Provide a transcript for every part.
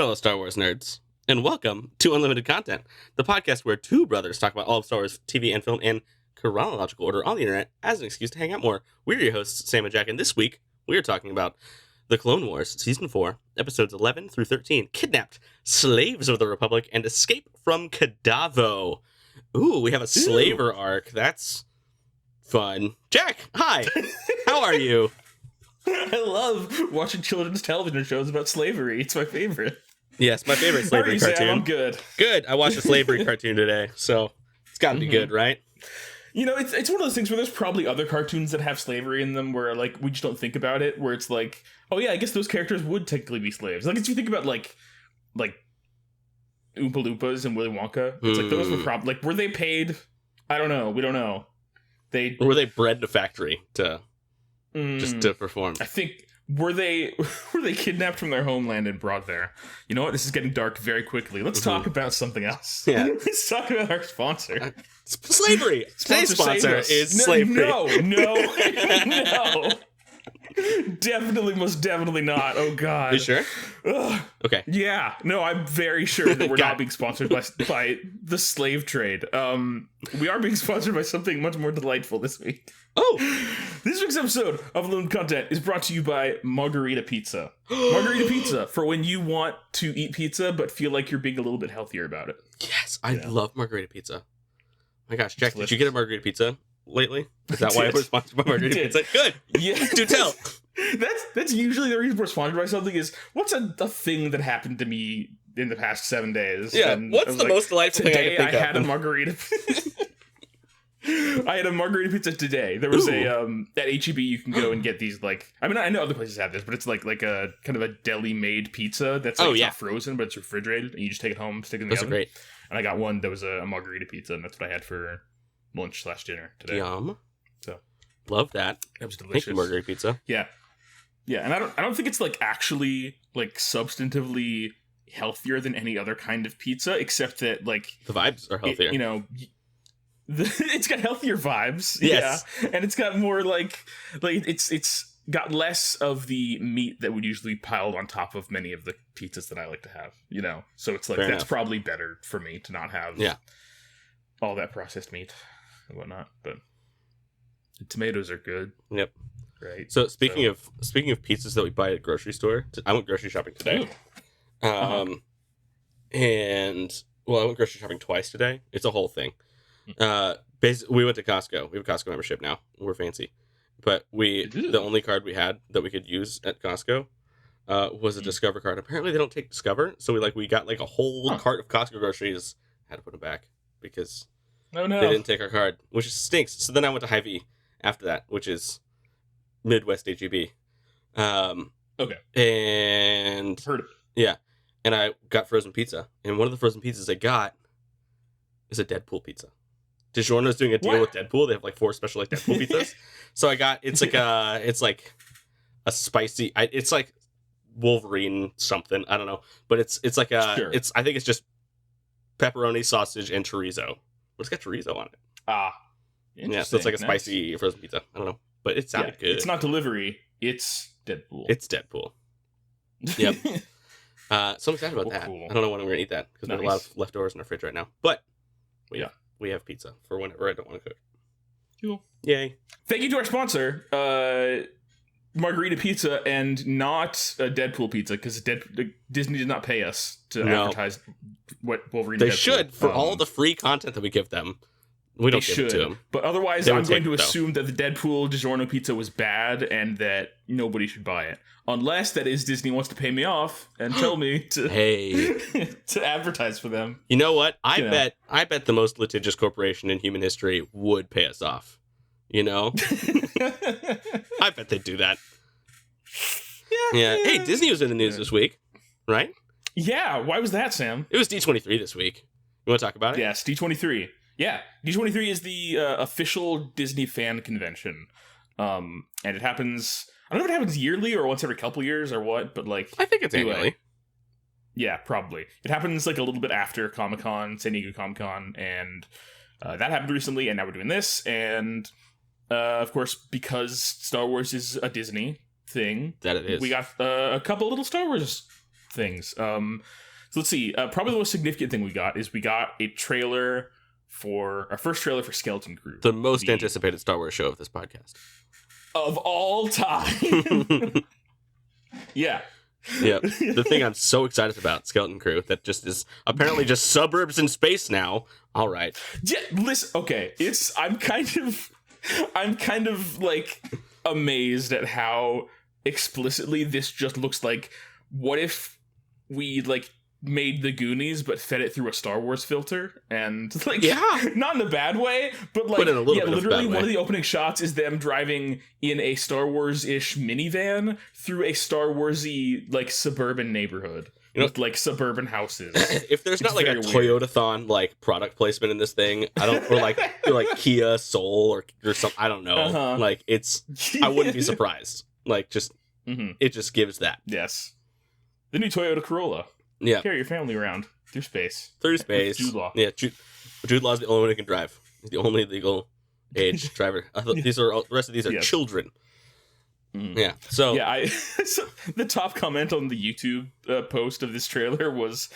fellow Star Wars nerds, and welcome to Unlimited Content, the podcast where two brothers talk about all of Star Wars TV and film in chronological order on the internet as an excuse to hang out more. We're your hosts, Sam and Jack, and this week we are talking about The Clone Wars, Season 4, Episodes 11 through 13, Kidnapped, Slaves of the Republic, and Escape from Kadavo. Ooh, we have a slaver arc. That's fun. Jack, hi! How are you? I love watching children's television shows about slavery. It's my favorite. Yes, my favorite slavery cartoon. Sam? I'm good. Good. I watched a slavery cartoon today, so it's got to be good, right? You know, it's one of those things where there's probably other cartoons that have slavery in them where, like, we just don't think about it, where it's like, oh yeah, I guess those characters would technically be slaves. Like, if you think about, like Oompa Loompas and Willy Wonka, it's like, those were probably, like, were they paid? I don't know. We don't know. Or were they bred in a factory to... just to perform? I think were they kidnapped from their homeland and brought there? You know what? This is getting dark very quickly. Let's talk about something else. Yeah. Let's talk about our sponsor. Slavery. Today's sponsor is slavery. No. Definitely, most definitely not. Oh God. You sure? Ugh. Okay. Yeah. No, I'm very sure that we're not being sponsored by the slave trade. We are being sponsored by something much more delightful this week. Oh. This week's episode of Unlimited Content is brought to you by Margarita Pizza. Margarita Pizza, for when you want to eat pizza but feel like you're being a little bit healthier about it. Yes, I love Margarita Pizza. My gosh, Jack, did you get a Margarita Pizza lately? Is that why we're sponsored by Margarita Pizza? Good. Yeah. Do tell. That's usually the reason we're sponsored by something is, what's a thing that happened to me in the past 7 days? Yeah, and what's the most delightful thing I can think of? I had a margarita. I had a margarita pizza today. There was at HEB you can go and get these, like, I mean, I know other places have this, but it's like a kind of a deli made pizza that's like not frozen, but it's refrigerated, and you just take it home, stick it in the oven. Great. And I got one that was a margarita pizza, and that's what I had for lunch/dinner today. Yum. So love that. It was delicious. Thank you, margarita pizza. Yeah, and I don't think it's like actually like substantively healthier than any other kind of pizza, except that like the vibes are healthier. It's got healthier vibes. Yes. Yeah, and it's got more like it's got less of the meat that would usually piled on top of many of the pizzas that I like to have. So it's like Fair that's enough. probably better for me to not have all that processed meat and whatnot. But the tomatoes are good. Yep. Right. So speaking of pizzas that we buy at a grocery store, I went grocery shopping today. And I went grocery shopping twice today. It's a whole thing. Basically, we went to Costco. We have a Costco membership now. We're fancy, but the only card we had that we could use at Costco was a Discover card. Apparently, they don't take Discover, so we got like a whole cart of Costco groceries. Had to put them back because they didn't take our card, which stinks. So then I went to Hy-Vee after that, which is Midwest HEB. Okay. And Heard of it. Yeah, and I got frozen pizza, and one of the frozen pizzas I got is a Deadpool pizza. DiGiorno's doing a deal with Deadpool. They have like 4 special like Deadpool pizzas. So I got it's like a spicy. It's like Wolverine something. I don't know, but it's like I think it's just pepperoni, sausage, and chorizo. But it's got chorizo on it. Yeah. So it's like a spicy frozen pizza. I don't know, but it sounded good. It's not delivery. It's Deadpool. It's Deadpool. Yep. So I'm excited about that. Cool. I don't know when I'm gonna eat that because we have a lot of leftovers in our fridge right now. But we have pizza for whenever I don't want to cook. Cool. Yay. Thank you to our sponsor, Margarita Pizza, and not Deadpool Pizza, because Disney did not pay us to advertise what Wolverine They should, for all the free content that we give them. We don't give it to them. But otherwise, I'm going to assume that the Deadpool DiGiorno pizza was bad and that nobody should buy it. Unless, that is, Disney wants to pay me off and tell me to to advertise for them. You know what? I bet the most litigious corporation in human history would pay us off. I bet they'd do that. Yeah. Hey, Disney was in the news this week, right? Yeah. Why was that, Sam? It was D23 this week. You want to talk about it? Yes, D23. Yeah, D23 is the official Disney fan convention, and it happens. I don't know if it happens yearly or once every couple years or what, but like I think it's annually. Yeah, probably. It happens like a little bit after Comic-Con, San Diego Comic-Con, and that happened recently, and now we're doing this, and of course, because Star Wars is a Disney thing, that it is. We got a couple little Star Wars things. So let's see. Probably the most significant thing we got a trailer for our first trailer for Skeleton Crew, the most anticipated Star Wars show of this podcast of all time. Yeah. Yeah, the thing I'm so excited about, Skeleton Crew, that just is apparently just suburbs in space now. All right. Yeah, listen, okay, I'm kind of like amazed at how explicitly this just looks like, what if we like made the Goonies but fed it through a Star Wars filter, and like, yeah, not in a bad way, but like, in a little bit literally of one of the opening shots is them driving in a Star Wars-ish minivan through a Star Wars-y like suburban neighborhood, with like suburban houses. If there's not like a Toyota-thon like product placement in this thing, I don't, or like Kia Soul or something, I don't know. Like I wouldn't be surprised. Like just it just gives that. Yes, the new Toyota Corolla. Yeah, carry your family around through space. Jude Law. Yeah, Jude Law's the only one who can drive. He's the only legal age driver. The rest of these are children. Yeah. So yeah, so the top comment on the YouTube post of this trailer was,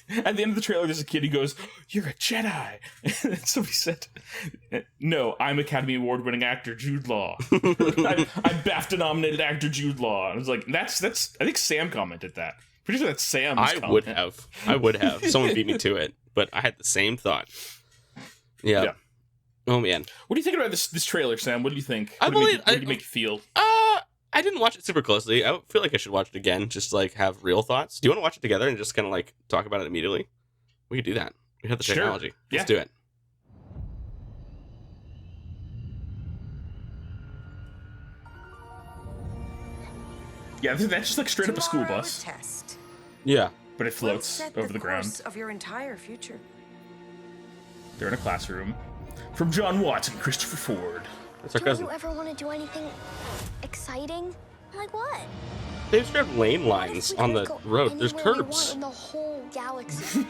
at the end of the trailer, there's a kid who goes, "You're a Jedi." And somebody said, "No, I'm Academy Award-winning actor Jude Law. I'm BAFTA-nominated actor Jude Law." And I was like, that's. I think Sam commented that. Pretty sure that's Sam's comment. I would have. Someone beat me to it, but I had the same thought. Yeah. Oh man. What do you think about this trailer, Sam? What do you think? What do you make you feel? I didn't watch it super closely. I feel like I should watch it again, just to, like, have real thoughts. Do you want to watch it together and just kind of like talk about it immediately? We could do that. We have the technology. Let's do it. Yeah, that's just like straight up a school bus. Test. Yeah, but it floats over the ground. Of your entire future. They're in a classroom. From John Watts and Christopher Ford. That's our cousin. Do you ever want to do anything exciting? Like what? They just have lane lines on the road. There's curbs. In the whole galaxy.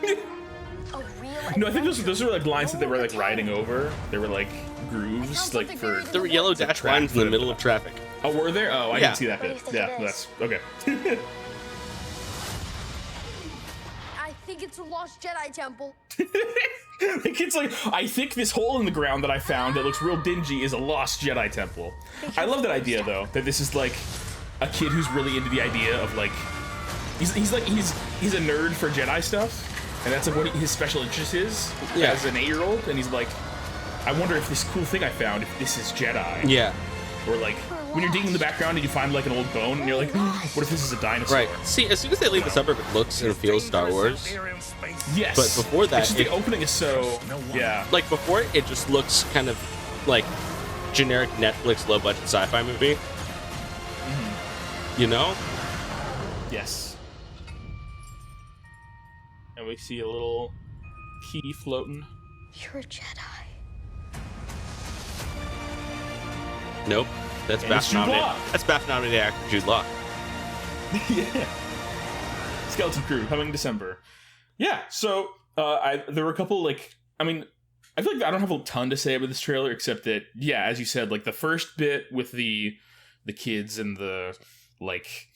No, I think those were like lines that they were like riding over. They were like grooves, like for. There were yellow dash lines in the middle of traffic. Oh, were there? Oh, I didn't see that bit. Yeah, that's okay. I think it's a lost Jedi temple. The kid's like, I think this hole in the ground that I found that looks real dingy is a lost Jedi temple. I love that idea though, that this is like a kid who's really into the idea of like, he's a nerd for Jedi stuff, and that's like what his special interest is as an 8-year-old, and he's like, I wonder if this cool thing I found, if this is Jedi. Yeah. Or like, when you're digging in the background and you find like an old bone, and you're like, what if this is a dinosaur? Right. See, as soon as they leave the suburb, it looks and feels Star Wars. Yes. But before that, the opening is so Like before, it just looks kind of like generic Netflix low-budget sci-fi movie. You know? Yes. And we see a little key floating. You're a Jedi. Nope. That's BAFTA-nominated actor Jude Law. Yeah. Skeleton Crew coming in December. Yeah. So there were a couple like, I mean, I feel like I don't have a ton to say about this trailer except that as you said, like the first bit with the kids and the like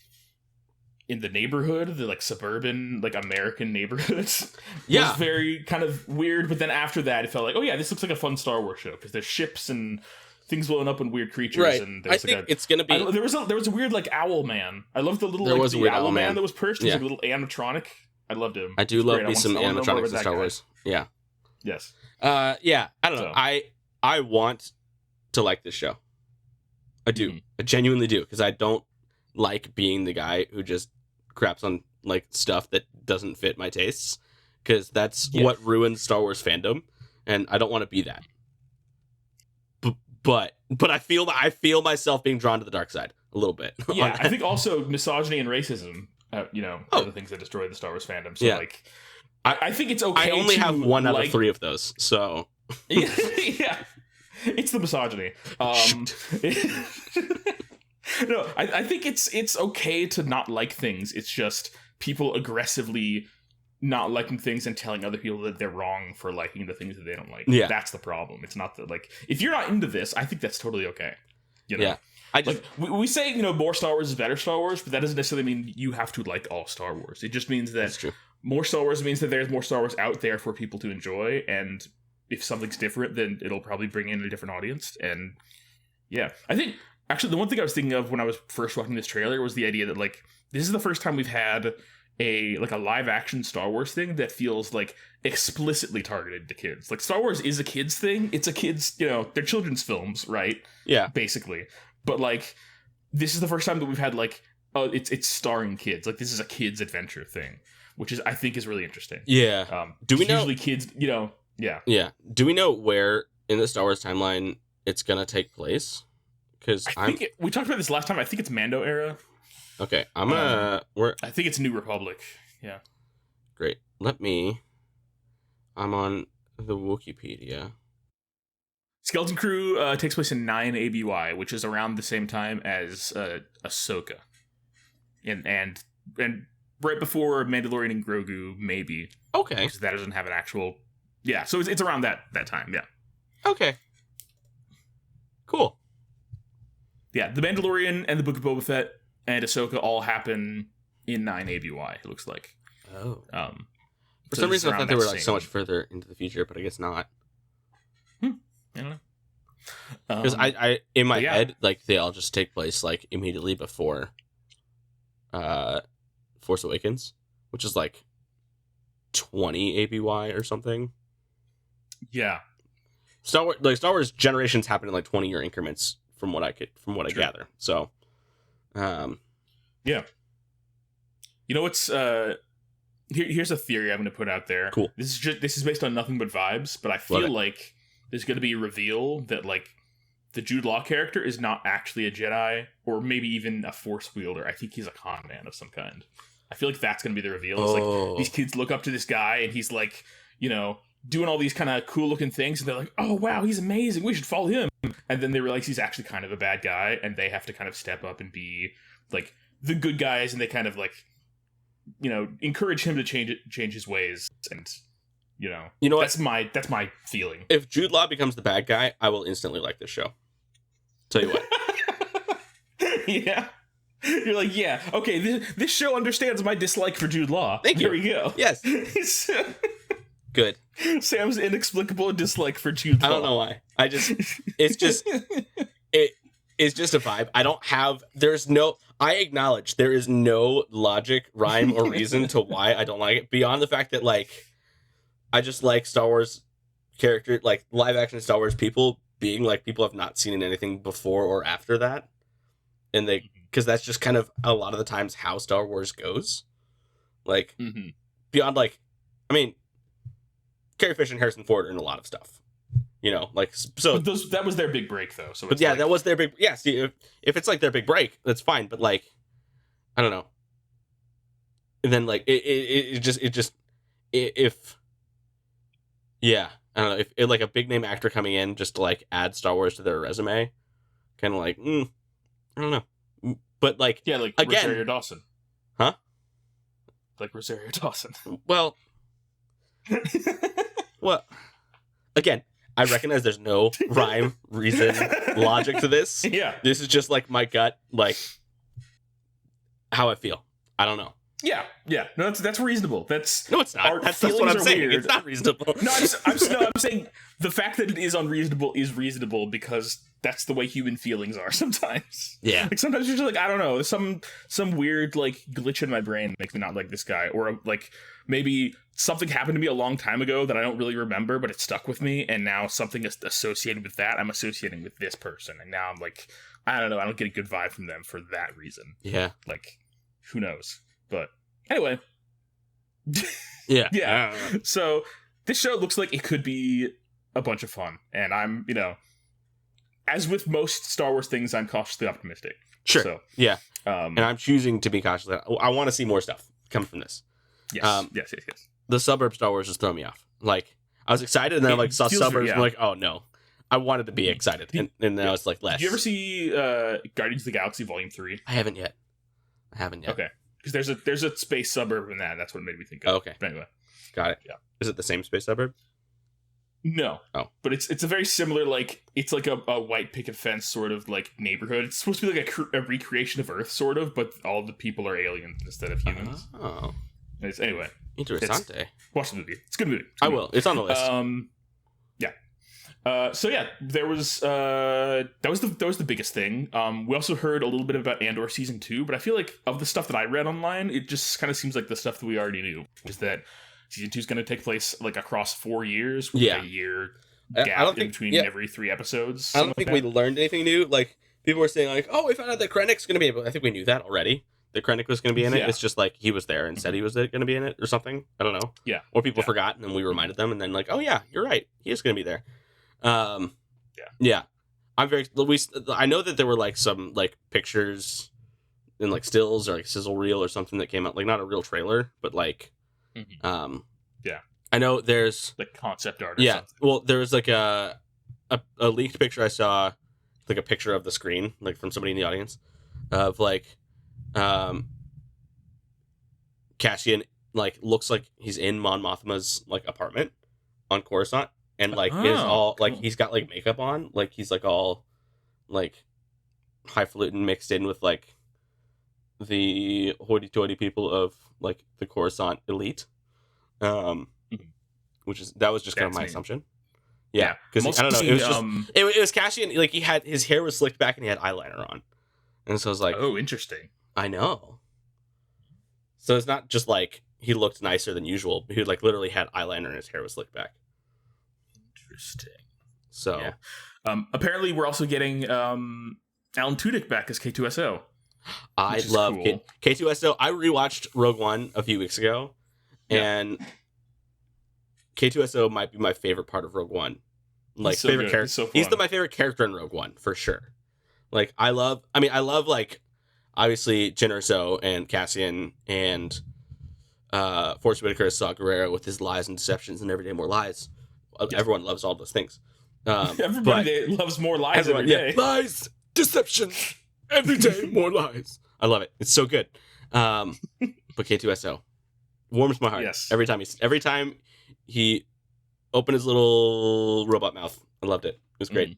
in the neighborhood, the like suburban like American neighborhoods was very kind of weird. But then after that, it felt like, oh yeah, this looks like a fun Star Wars show because there's ships and things blowing up and weird creatures. Right. And I think it's gonna be. There was a weird like owl man. I love the little the owl man that was perched. He was like a little animatronic. I loved him. I do love me some animatronics in Star Wars. Yeah. Yes. Yeah. I don't know. I want to like this show. I do. Mm-hmm. I genuinely do, because I don't like being the guy who just craps on like stuff that doesn't fit my tastes, because that's what ruins Star Wars fandom, and I don't want to be that. But I feel myself being drawn to the dark side a little bit. Yeah, I think also misogyny and racism, are the things that destroy the Star Wars fandom. So like, I think it's okay. I only have 1 out of 3 of those, so yeah, it's the misogyny. No, I think it's okay to not like things. It's just people aggressively not liking things and telling other people that they're wrong for liking the things that they don't like. Yeah. That's the problem. It's not that, like, if you're not into this, I think that's totally okay. You know? Yeah. I just we say, you know, more Star Wars is better Star Wars, but that doesn't necessarily mean you have to like all Star Wars. It just means that that's true. more Star Wars means that there's more Star Wars out there for people to enjoy, and if something's different, then it'll probably bring in a different audience. And yeah, I think actually the one thing I was thinking of when I was first watching this trailer was the idea that like this is the first time we've had a live action Star Wars thing that feels like explicitly targeted to kids. Like Star Wars is a kids thing. It's a kids, you know, they're children's films, right? Yeah. Basically. But like this is the first time that we've had like, oh, it's starring kids. Like this is a kids adventure thing, which is I think is really interesting. Yeah. Do we know usually kids, you know, yeah. Yeah. Do we know where in the Star Wars timeline it's gonna take place? Because we talked about this last time. I think it's Mando era. Okay, I'm gonna. I think it's New Republic. Yeah. Great. I'm on the Wikipedia. Skeleton Crew takes place in 9 ABY, which is around the same time as Ahsoka, and right before Mandalorian and Grogu, maybe. Okay. Because that doesn't have an actual. Yeah, so it's around that time. Yeah. Okay. Cool. Yeah, the Mandalorian and the Book of Boba Fett and Ahsoka all happen in 9 ABY, it looks like. Oh. For So some it's reason, I thought they around were that like so same- much further into the future, but I guess not. I don't know. Because I in my yeah. head, like they all just take place like immediately before, Force Awakens, which is like 20 ABY or something. Yeah. Star Wars generations happen in like 20-year increments, from what I gather. So, Yeah. You know what's here's a theory I'm going to put out there. Cool. This is based on nothing but vibes, but I feel like there's going to be a reveal that like the Jude Law character is not actually a Jedi or maybe even a Force wielder. I think he's a con man of some kind. I feel like that's going to be the reveal. It's like these kids look up to this guy and he's like, you know, doing all these kind of cool looking things and they're like, oh wow, he's amazing, we should follow him. And then they realize he's actually kind of a bad guy and they have to kind of step up and be like the good guys, and they kind of like, you know, encourage him to change his ways. And you know what? That's my feeling. If Jude Law becomes the bad guy, I will instantly like this show. Tell you what. Yeah. You're like, yeah, okay, this show understands my dislike for Jude Law. Thank you. There we go. Yes. Good. Sam's inexplicable dislike for Jude Law. I don't know why. It's just a vibe. I acknowledge there is no logic, rhyme, or reason to why I don't like it, beyond the fact that, like, I just like Star Wars character, like, live action Star Wars people being, like, people I've not seen in anything before or after that. And because that's just kind of a lot of the times how Star Wars goes. Like, beyond, like, I mean, Carrie Fisher and Harrison Ford are in a lot of stuff. You know, like, so that was their big break, though. So, but yeah, that was their big. Yeah, see, if it's like their big break, that's fine. But like, I don't know. And then like if yeah, I don't know, if like a big name actor coming in just to like add Star Wars to their resume, kind of like, I don't know. But like, yeah, like again, Rosario Dawson, huh? Like Rosario Dawson. Well, again. I recognize there's no rhyme, reason, logic to this. Yeah. This is just like my gut, like how I feel. I don't know. Yeah. No, that's reasonable. No, it's not. That's what I'm saying. Weird. It's not reasonable. No, I'm saying the fact that it is unreasonable is reasonable because that's the way human feelings are sometimes. Yeah. Like sometimes you're just like, I don't know, some weird like glitch in my brain makes me not like this guy, or like maybe something happened to me a long time ago that I don't really remember, but it stuck with me, and now something is associated with that I'm associating with this person, and now I'm like, I don't know, I don't get a good vibe from them for that reason. Yeah. Like, who knows? But anyway. Yeah. Yeah. So this show looks like it could be a bunch of fun, and I'm, you know, as with most Star Wars things, I'm cautiously optimistic. Sure. So, yeah. And I'm choosing to be cautious. I want to see more stuff come from this. Yes. Yes. The suburb Star Wars just throw me off. Like, I was excited, and then I like saw suburbs, and I'm like, oh no. I wanted to be excited, and now it's like less. Did you ever see Guardians of the Galaxy Volume 3? I haven't yet. Okay. Because there's a space suburb in that. That's what it made me think of. Okay. But anyway. Got it. Yeah. Is it the same space suburb? No. Oh. But it's a very similar, like, it's like a white picket fence sort of, like, neighborhood. It's supposed to be like a recreation of Earth, sort of, but all the people are aliens instead of humans. Oh. Anyway. Interessante. Watch the movie. It's a good movie. I will. It's on the list. So yeah, there was that was the biggest thing. We also heard a little bit about Andor season 2, but I feel like of the stuff that I read online, it just kind of seems like the stuff that we already knew, is that season 2 is going to take place like across 4 years with a year gap in between every 3 episodes. I don't think we learned anything new. Like, people were saying like, "Oh, we found out that Krennic's going to be able." I think we knew that already. That Krennic was going to be in it. It's just like he was there and said he was going to be in it or something. I don't know. Yeah. Or people forgot and then we reminded them and then like, "Oh yeah, you're right. He is going to be there." I'm very. I know that there were like some like pictures and like stills or like sizzle reel or something that came out, like not a real trailer, but like, I know there's like concept art. Or something. Well, there was like a leaked picture I saw, like a picture of the screen, like from somebody in the audience, of like, Cassian like looks like he's in Mon Mothma's like apartment on Coruscant. And like is all like he's got like makeup on, like he's like all like highfalutin mixed in with like the hoity-toity people of like the Coruscant elite, which is that was just kind of my assumption. Yeah, because I don't know, it was just it was Cassian, like he had his hair was slicked back and he had eyeliner on, and so I was like, oh, interesting. I know. So it's not just like he looked nicer than usual; he like literally had eyeliner and his hair was slicked back. Interesting. So, apparently, we're also getting Alan Tudyk back as K2SO. I love cool. K2SO. I rewatched Rogue One a few weeks ago, and K2SO might be my favorite part of Rogue One. Like so favorite character. So he's my favorite character in Rogue One for sure. Like I love like obviously Jyn Erso and Cassian and Forrest Whitaker as Saw Gerrera with his lies and deceptions and Every Day More Lies. Everyone loves all those things. Everybody loves more lies every day. Lies, deception, every day more lies. I love it. It's so good. But K2SO warms my heart. Yes. Every time he opened his little robot mouth, I loved it. It was great.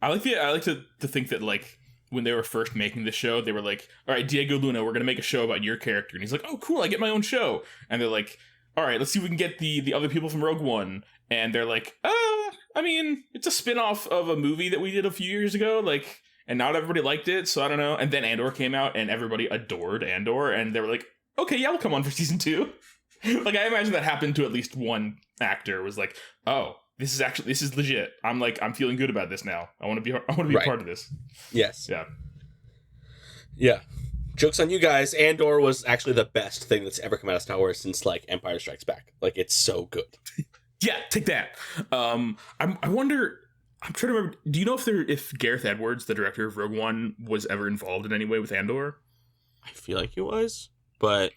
I like to think that like when they were first making the show, they were like, "All right, Diego Luna, we're gonna make a show about your character," and he's like, "Oh, cool, I get my own show," and they're like, "All right, let's see if we can get the other people from Rogue One." And they're like, I mean, it's a spin-off of a movie that we did a few years ago, like, and not everybody liked it, so I don't know. And then Andor came out, and everybody adored Andor, and they were like, okay, yeah, we'll come on for season 2. Like, I imagine that happened to at least one actor, was like, oh, this is legit. I'm feeling good about this now. I want to be a part of this. Yes. Yeah. Joke's on you guys. Andor was actually the best thing that's ever come out of Star Wars since, like, Empire Strikes Back. Like, it's so good. Yeah, take that. I wonder. I'm trying to remember. Do you know if Gareth Edwards, the director of Rogue One, was ever involved in any way with Andor? I feel like he was, but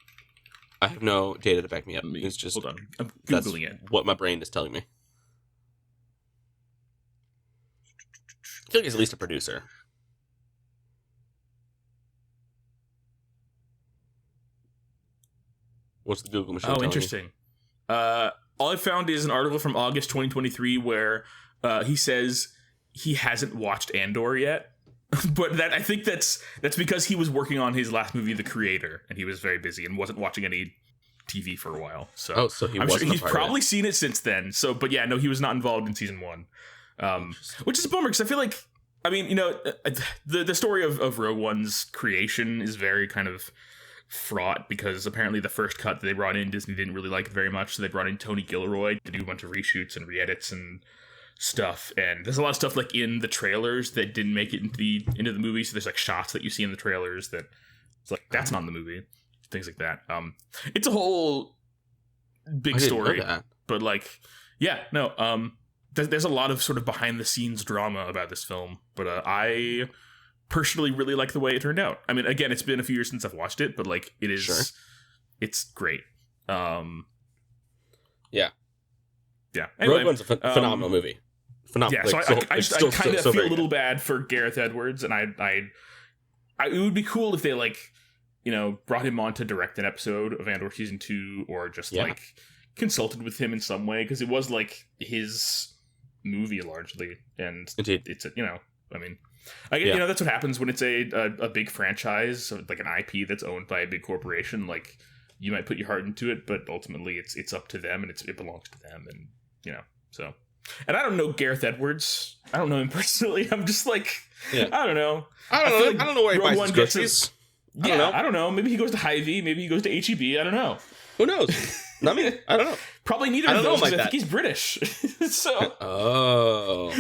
I have no data to back me up. It's just hold on. I'm googling it. What my brain is telling me. I feel like he's at least a producer. What's the Google machine? Oh, interesting. All I found is an article from August 2023 where he says he hasn't watched Andor yet, but I think that's because he was working on his last movie, The Creator, and he was very busy and wasn't watching any TV for a while. So, I'm sure he's probably seen it since then. So, but yeah, no, he was not involved in season 1, which is a bummer because I feel like, I mean, you know, the story of Rogue One's creation is very kind of fraught because apparently the first cut that they brought in, Disney didn't really like it very much, so they brought in Tony Gilroy to do a bunch of reshoots and re-edits and stuff, and there's a lot of stuff like in the trailers that didn't make it into the movie, so there's like shots that you see in the trailers that it's like that's not in the movie, things like that. It's a whole big story, but like there's a lot of sort of behind the scenes drama about this film, but I personally really like the way it turned out. I mean, again, it's been a few years since I've watched it, but like it is, it's great. Yeah. Anyway, Rogue One's a phenomenal movie. Phenomenal. Yeah, so I kind of feel a little bad for Gareth Edwards, and I it would be cool if they like, you know, brought him on to direct an episode of Andor season 2, or just like consulted with him in some way, because it was like his movie largely, and Indeed. it's I mean, I get that's what happens when it's a big franchise, like an IP that's owned by a big corporation. Like, you might put your heart into it, but ultimately it's up to them, and it belongs to them, and so. And I don't know Gareth Edwards. I don't know him personally. I'm just like, I don't know. I don't know where he buys his groceries. I don't know. Maybe he goes to Hy-Vee. Maybe he goes to HEB. I don't know. Who knows? I mean, I don't know. Probably neither of those, because I think he's British. So. Oh.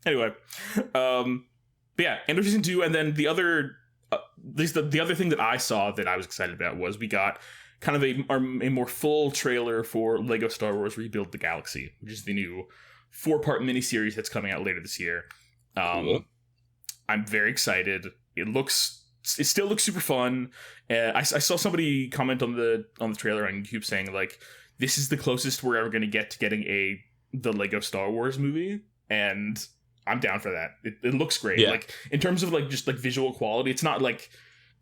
Anyway. But yeah, Andor Season 2, and then the other, at least the other thing that I saw that I was excited about was we got kind of a more full trailer for LEGO Star Wars Rebuild the Galaxy, which is the new 4-part miniseries that's coming out later this year. Cool. I'm very excited. It still looks super fun. I saw somebody comment on the trailer on YouTube saying, like, this is the closest we're ever going to get to getting the LEGO Star Wars movie, and I'm down for that. It looks great. Yeah. Like, in terms of like just like visual quality, it's not like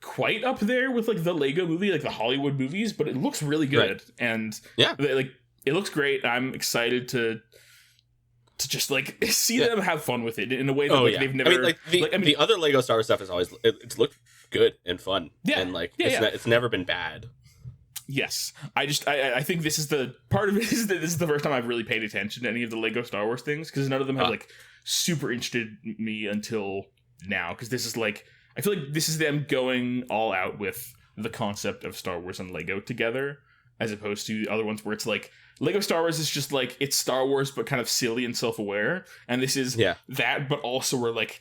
quite up there with like the Lego movie, like the Hollywood movies, but it looks really good. Right. And like, it looks great. I'm excited to just like see them have fun with it in a way that they've never. The other Lego Star Wars stuff is always it's looked good and fun. Yeah, and like it's never been bad. Yes, I think this is the part of it is that this is the first time I've really paid attention to any of the Lego Star Wars things, because none of them have like super interested me until now. Because this is like, I feel like this is them going all out with the concept of Star Wars and Lego together, as opposed to the other ones where it's like Lego Star Wars is just like, it's Star Wars but kind of silly and self-aware, and this is that, but also we're like,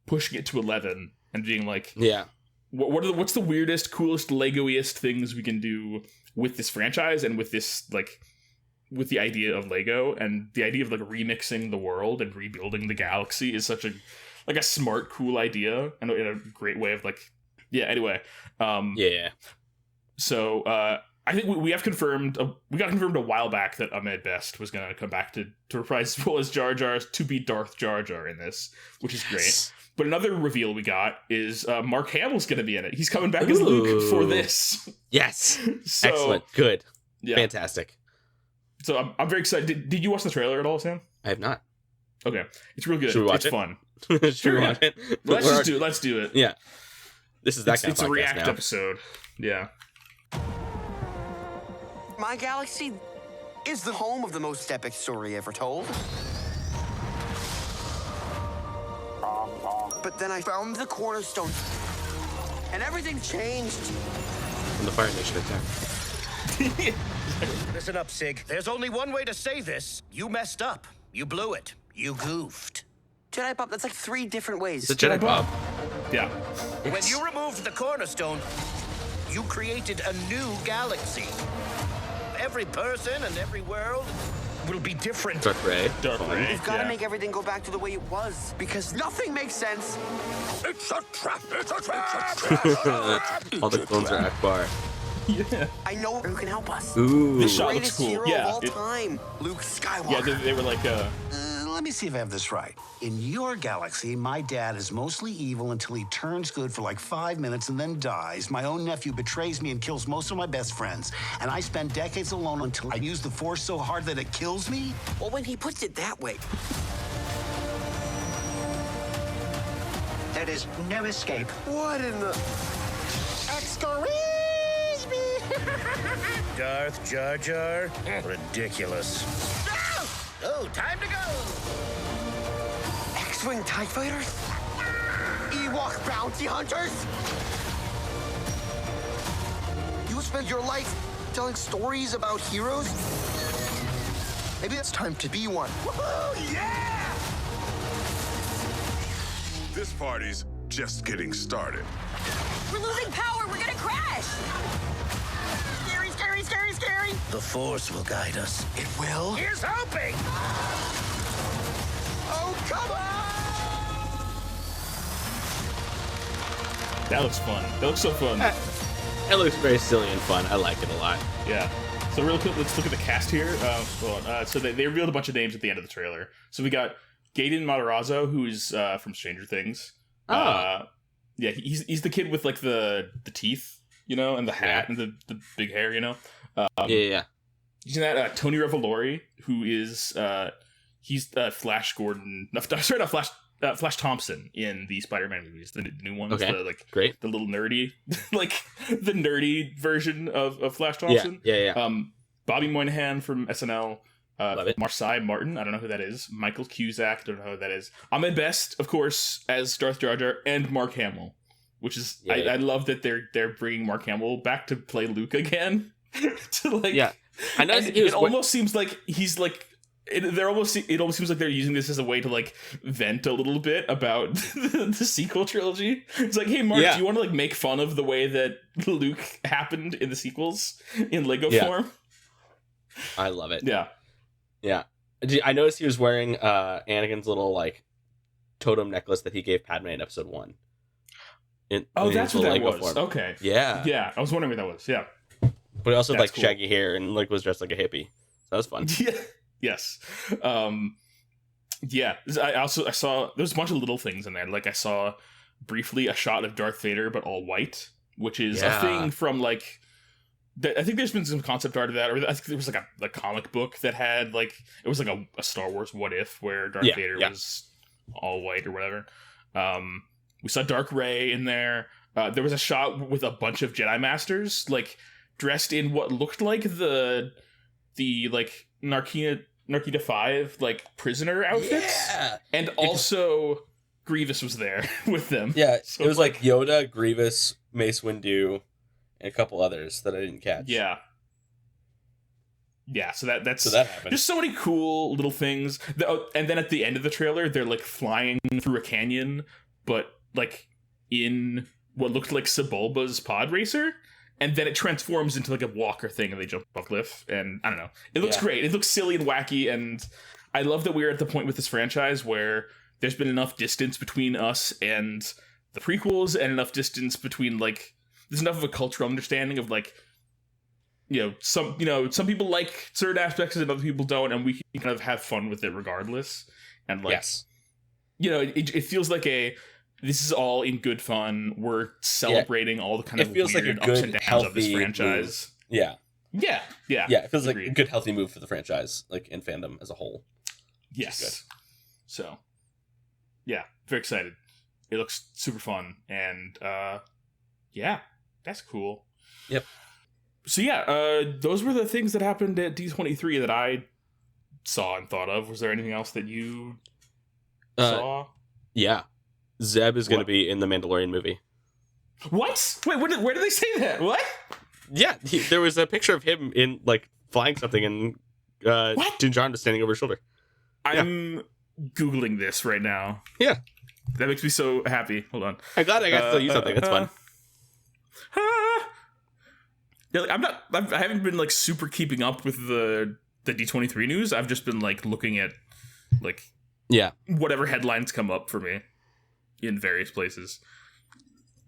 pushing it to 11 and being like, what's the weirdest, coolest, Lego-iest things we can do with this franchise and with this, like, with the idea of Lego, and the idea of like remixing the world and rebuilding the galaxy is such a smart, cool idea, and in a great way of like, anyway. So I think we have confirmed, we got confirmed a while back that Ahmed Best was going to come back to reprise his role as Jar Jar, to be Darth Jar Jar in this, which is great. But another reveal we got is Mark Hamill's going to be in it. He's coming back as Luke for this. Yes. So, excellent. Good. Yeah. Fantastic. So I'm very excited. Did you watch the trailer at all, Sam? I have not. Okay. It's real good. Should we watch it? Fun. Should we watch it? Let's do it. Yeah. This is that kind of podcast. It's a React now. episode. Yeah. My galaxy is the home of the most epic story ever told. But then I found the cornerstone, and everything changed. When the Fire Nation attacked. Listen up, Sig. There's only one way to say this. You messed up. You blew it. You goofed. Jedi Pop, that's like 3 different ways. It's a Jedi Pop. Yeah. When you removed the cornerstone, you created a new galaxy. Every person and every world will be different. Dark Ray. You've got to make everything go back to the way it was, because nothing makes sense. It's a trap. It's a trap. All the clones are Akbar. Yeah. I know who can help us. Ooh. This shot looks Greatest cool. hero Yeah. of all time, Luke Skywalker. Yeah, they were like, Let me see if I have this right. In your galaxy, my dad is mostly evil until he turns good for like 5 minutes and then dies. My own nephew betrays me and kills most of my best friends. And I spend decades alone until I use the Force so hard that it kills me? Well, when he puts it that way. There is no escape. What in the... Excuse me. Darth Jar Jar? Ridiculous. Oh, time to go. X-Wing TIE Fighters? Ewok Bounty Hunters? You spent your life telling stories about heroes? Maybe it's time to be one. Woohoo, yeah! This party's just getting started. We're losing power. We're gonna crash. Scary, scary, scary, scary. The Force will guide us. It will? Here's hoping! Oh, come on! that looks fun. That looks so fun. It looks very silly and fun. I like it a lot. Yeah. So real quick, let's look at the cast here. So they revealed a bunch of names at the end of the trailer. So we got Gaten Matarazzo, who's from Stranger Things. Oh. Yeah, he's the kid with like the teeth, and the hat and the big hair, Yeah. He's in that. Tony Revolori, who is he's Flash Gordon. Sorry, not Flash. Flash Thompson in the Spider-Man movies, the new ones. Okay, great. The little nerdy, like the nerdy version of Flash Thompson. Yeah. Bobby Moynihan from SNL. Marseille Martin, I don't know who that is. Michael Cusack, don't know who that is. Ahmed Best, of course, as Darth Jar Jar, and Mark Hamill, which is I love that they're bringing Mark Hamill back to play Luke again. I know it almost seems like he's like. It almost seems like they're using this as a way to like vent a little bit about the sequel trilogy. It's like, hey Mark, do you want to like make fun of the way that Luke happened in the sequels in Lego form? I love it. Yeah. I noticed he was wearing Anakin's little like totem necklace that he gave Padme in Episode 1. That's what that Lego was. form. Okay. Yeah. I was wondering what that was. Yeah. But he also had like cool. shaggy hair and like was dressed like a hippie. So that was fun. Yeah. Yes. I saw there's a bunch of little things in there. Like I saw briefly a shot of Darth Vader, but all white, which is a thing from like. I think there's been some concept art of that, or I think there was like a comic book that had like it was like a Star Wars What If where Darth Vader was all white or whatever. We saw Dark Rey in there. There was a shot with a bunch of Jedi Masters like dressed in what looked like the like Narkina 5 like prisoner outfits, and also Grievous was there with them. Yeah, so it was like Yoda, Grievous, Mace Windu, and a couple others that I didn't catch. Yeah. So that happened. Just so many cool little things. And then at the end of the trailer, they're like flying through a canyon, but like in what looked like Sebulba's pod racer. And then it transforms into like a walker thing and they jump off a cliff. And I don't know. It looks great. It looks silly and wacky. And I love that we're at the point with this franchise where there's been enough distance between us and the prequels and enough distance between like, there's enough of a cultural understanding of like, some people like certain aspects and other people don't. And we can kind of have fun with it regardless. And like, it feels like this is all in good fun. We're celebrating all the kind of weird like ups and downs of this franchise. Move. Yeah. It feels Agreed. like a good, healthy move for the franchise, like in fandom as a whole. Yes. Good. So, very excited. It looks super fun, and that's cool. Yep. So those were the things that happened at D23 that I saw and thought of. Was there anything else that you saw? Yeah. Zeb is going to be in the Mandalorian movie. What? Wait, where did they say that? What? Yeah, there was a picture of him in like flying something, and Din Djarin was standing over his shoulder. I'm Googling this right now. Yeah, that makes me so happy. Hold on. I'm glad I got to tell you something. That's fun. I haven't been like super keeping up with the D23 news. I've just been like looking at like whatever headlines come up for me in various places.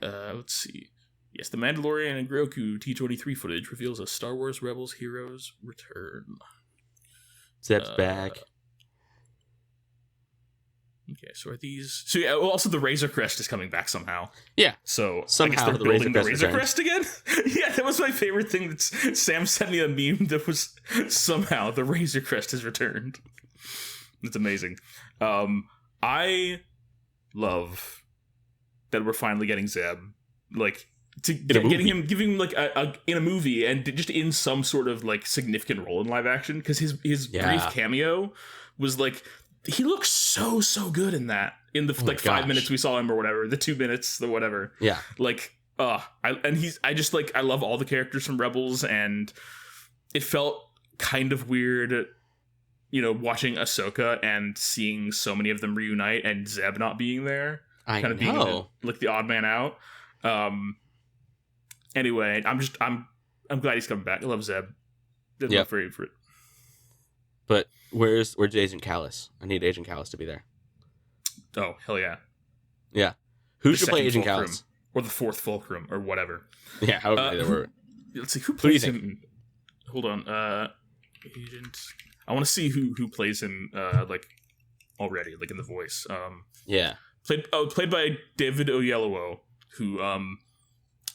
Let's see. Yes, the Mandalorian and Grogu T23 footage reveals a Star Wars Rebels heroes return. Zeb's back. Okay, so are these... So yeah, also the Razor Crest is coming back somehow. Yeah. So somehow I guess they're building the Razor Crest again? Yeah, that was my favorite thing. Sam sent me a meme that was somehow the Razor Crest has returned. It's amazing. I love that we're finally getting Zeb. Like, giving him like in a movie and just in some sort of like significant role in live action, because his brief cameo was like, he looks so good in that, in the 5 minutes we saw him or whatever, the 2 minutes, the whatever. Yeah. Like, I love all the characters from Rebels, and it felt kind of weird, watching Ahsoka and seeing so many of them reunite and Zeb not being there. Being like the odd man out. Anyway, I'm glad he's coming back. I love Zeb. Didn't love for it. But where's Agent Kallus? I need Agent Kallus to be there. Oh, hell yeah. Yeah. Who should play Agent Kallus? Or the fourth Fulcrum, or whatever. Yeah, however many there were. Let's see, who plays him? Hold on. Agent... I want to see who plays him, already, like in the voice. Played by David Oyelowo, who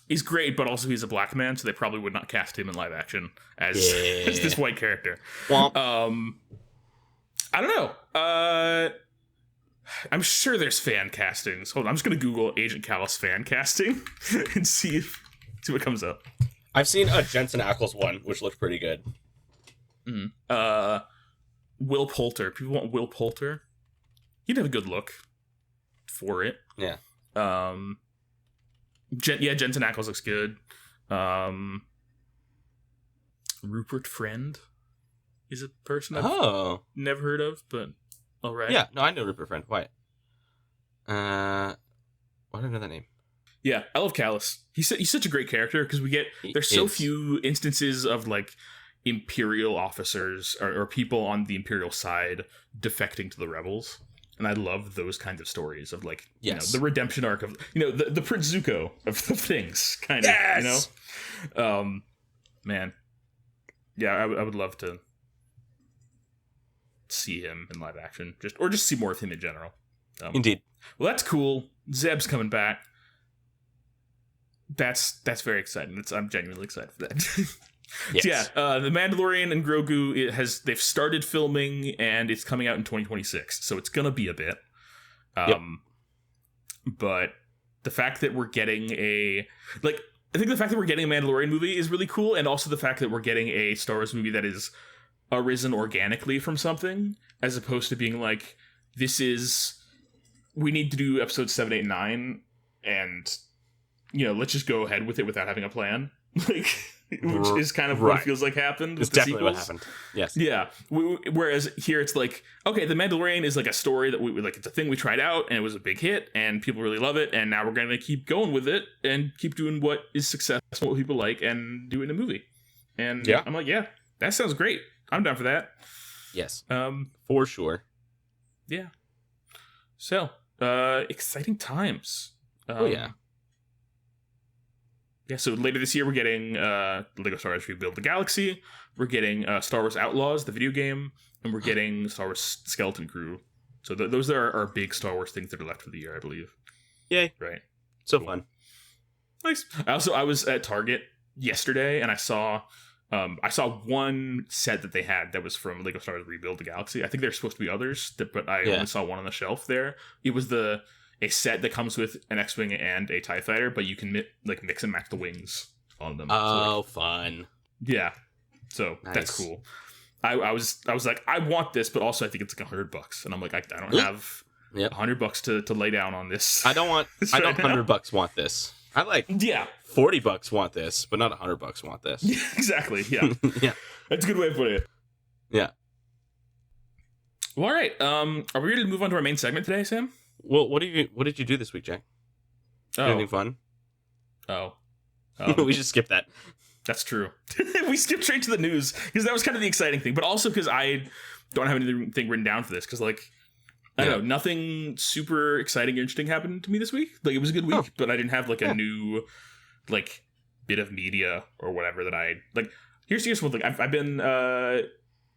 he's great, but also he's a black man, so they probably would not cast him in live action as this white character. I don't know. I'm sure there's fan castings. Hold on, I'm just gonna Google Agent Callus fan casting and see what comes up. I've seen a Jensen Ackles one, which looked pretty good. Will Poulter. People want Will Poulter. He'd have a good look for it. Yeah. Jensen Ackles looks good. Rupert Friend is a person I've never heard of, but all right. Yeah, no, I know Rupert Friend. Why? Why do I know that name? Yeah, I love Callus. He's such a great character because there's so few instances of like Imperial officers or people on the Imperial side defecting to the rebels. And I love those kinds of stories of like, the redemption arc of, the Prince Zuko of things, kind of, man. Yeah, I would love to see him in live action, just see more of him in general. Indeed. Well, that's cool. Zeb's coming back. That's very exciting. I'm genuinely excited for that. Yes. So the Mandalorian and Grogu they've started filming and it's coming out in 2026, so it's gonna be a bit. But the fact that we're getting I think the fact that we're getting a Mandalorian movie is really cool, and also the fact that we're getting a Star Wars movie that is arisen organically from something, as opposed to being like, we need to do episodes 7, 8, 9, and let's just go ahead with it without having a plan. Which is kind of what it feels like happened. It's definitely what happened. Yes. Yeah. Whereas here it's like, okay, The Mandalorian is like a story that it's a thing we tried out and it was a big hit and people really love it. And now we're going to keep going with it and keep doing what is successful, what people like, and do it in a movie. And I'm like, yeah, that sounds great. I'm down for that. Yes. For sure. Yeah. So, exciting times. Yeah, so later this year we're getting LEGO Star Wars Rebuild the Galaxy, we're getting Star Wars Outlaws, the video game, and we're getting Star Wars Skeleton Crew. So those are our big Star Wars things that are left for the year, I believe. Yay. Right. So cool. Fun. Nice. I was at Target yesterday, and I saw one set that they had that was from LEGO Star Wars Rebuild the Galaxy. I think there's supposed to be others, but I only saw one on the shelf there. It was a set that comes with an X-Wing and a TIE Fighter, but you can mix and match the wings on them. Oh, fun. Yeah. So nice. That's cool. I was like, I want this, but also I think it's like $100. And I'm like, I don't have $100 to lay down on this. I don't $100 want this. I like $40 want this, but not $100 want this. Yeah, exactly. Yeah. Yeah. That's a good way of putting it. Yeah. Well, all right. Are we ready to move on to our main segment today, Sam? Well, what did you do this week, Jack? Anything fun? We should skip that. That's true. We skipped straight to the news because that was kind of the exciting thing, but also because I don't have anything written down for this because, I don't know, nothing super exciting or interesting happened to me this week. It was a good week, but I didn't have a new bit of media or whatever that I like. Here's one thing. I've been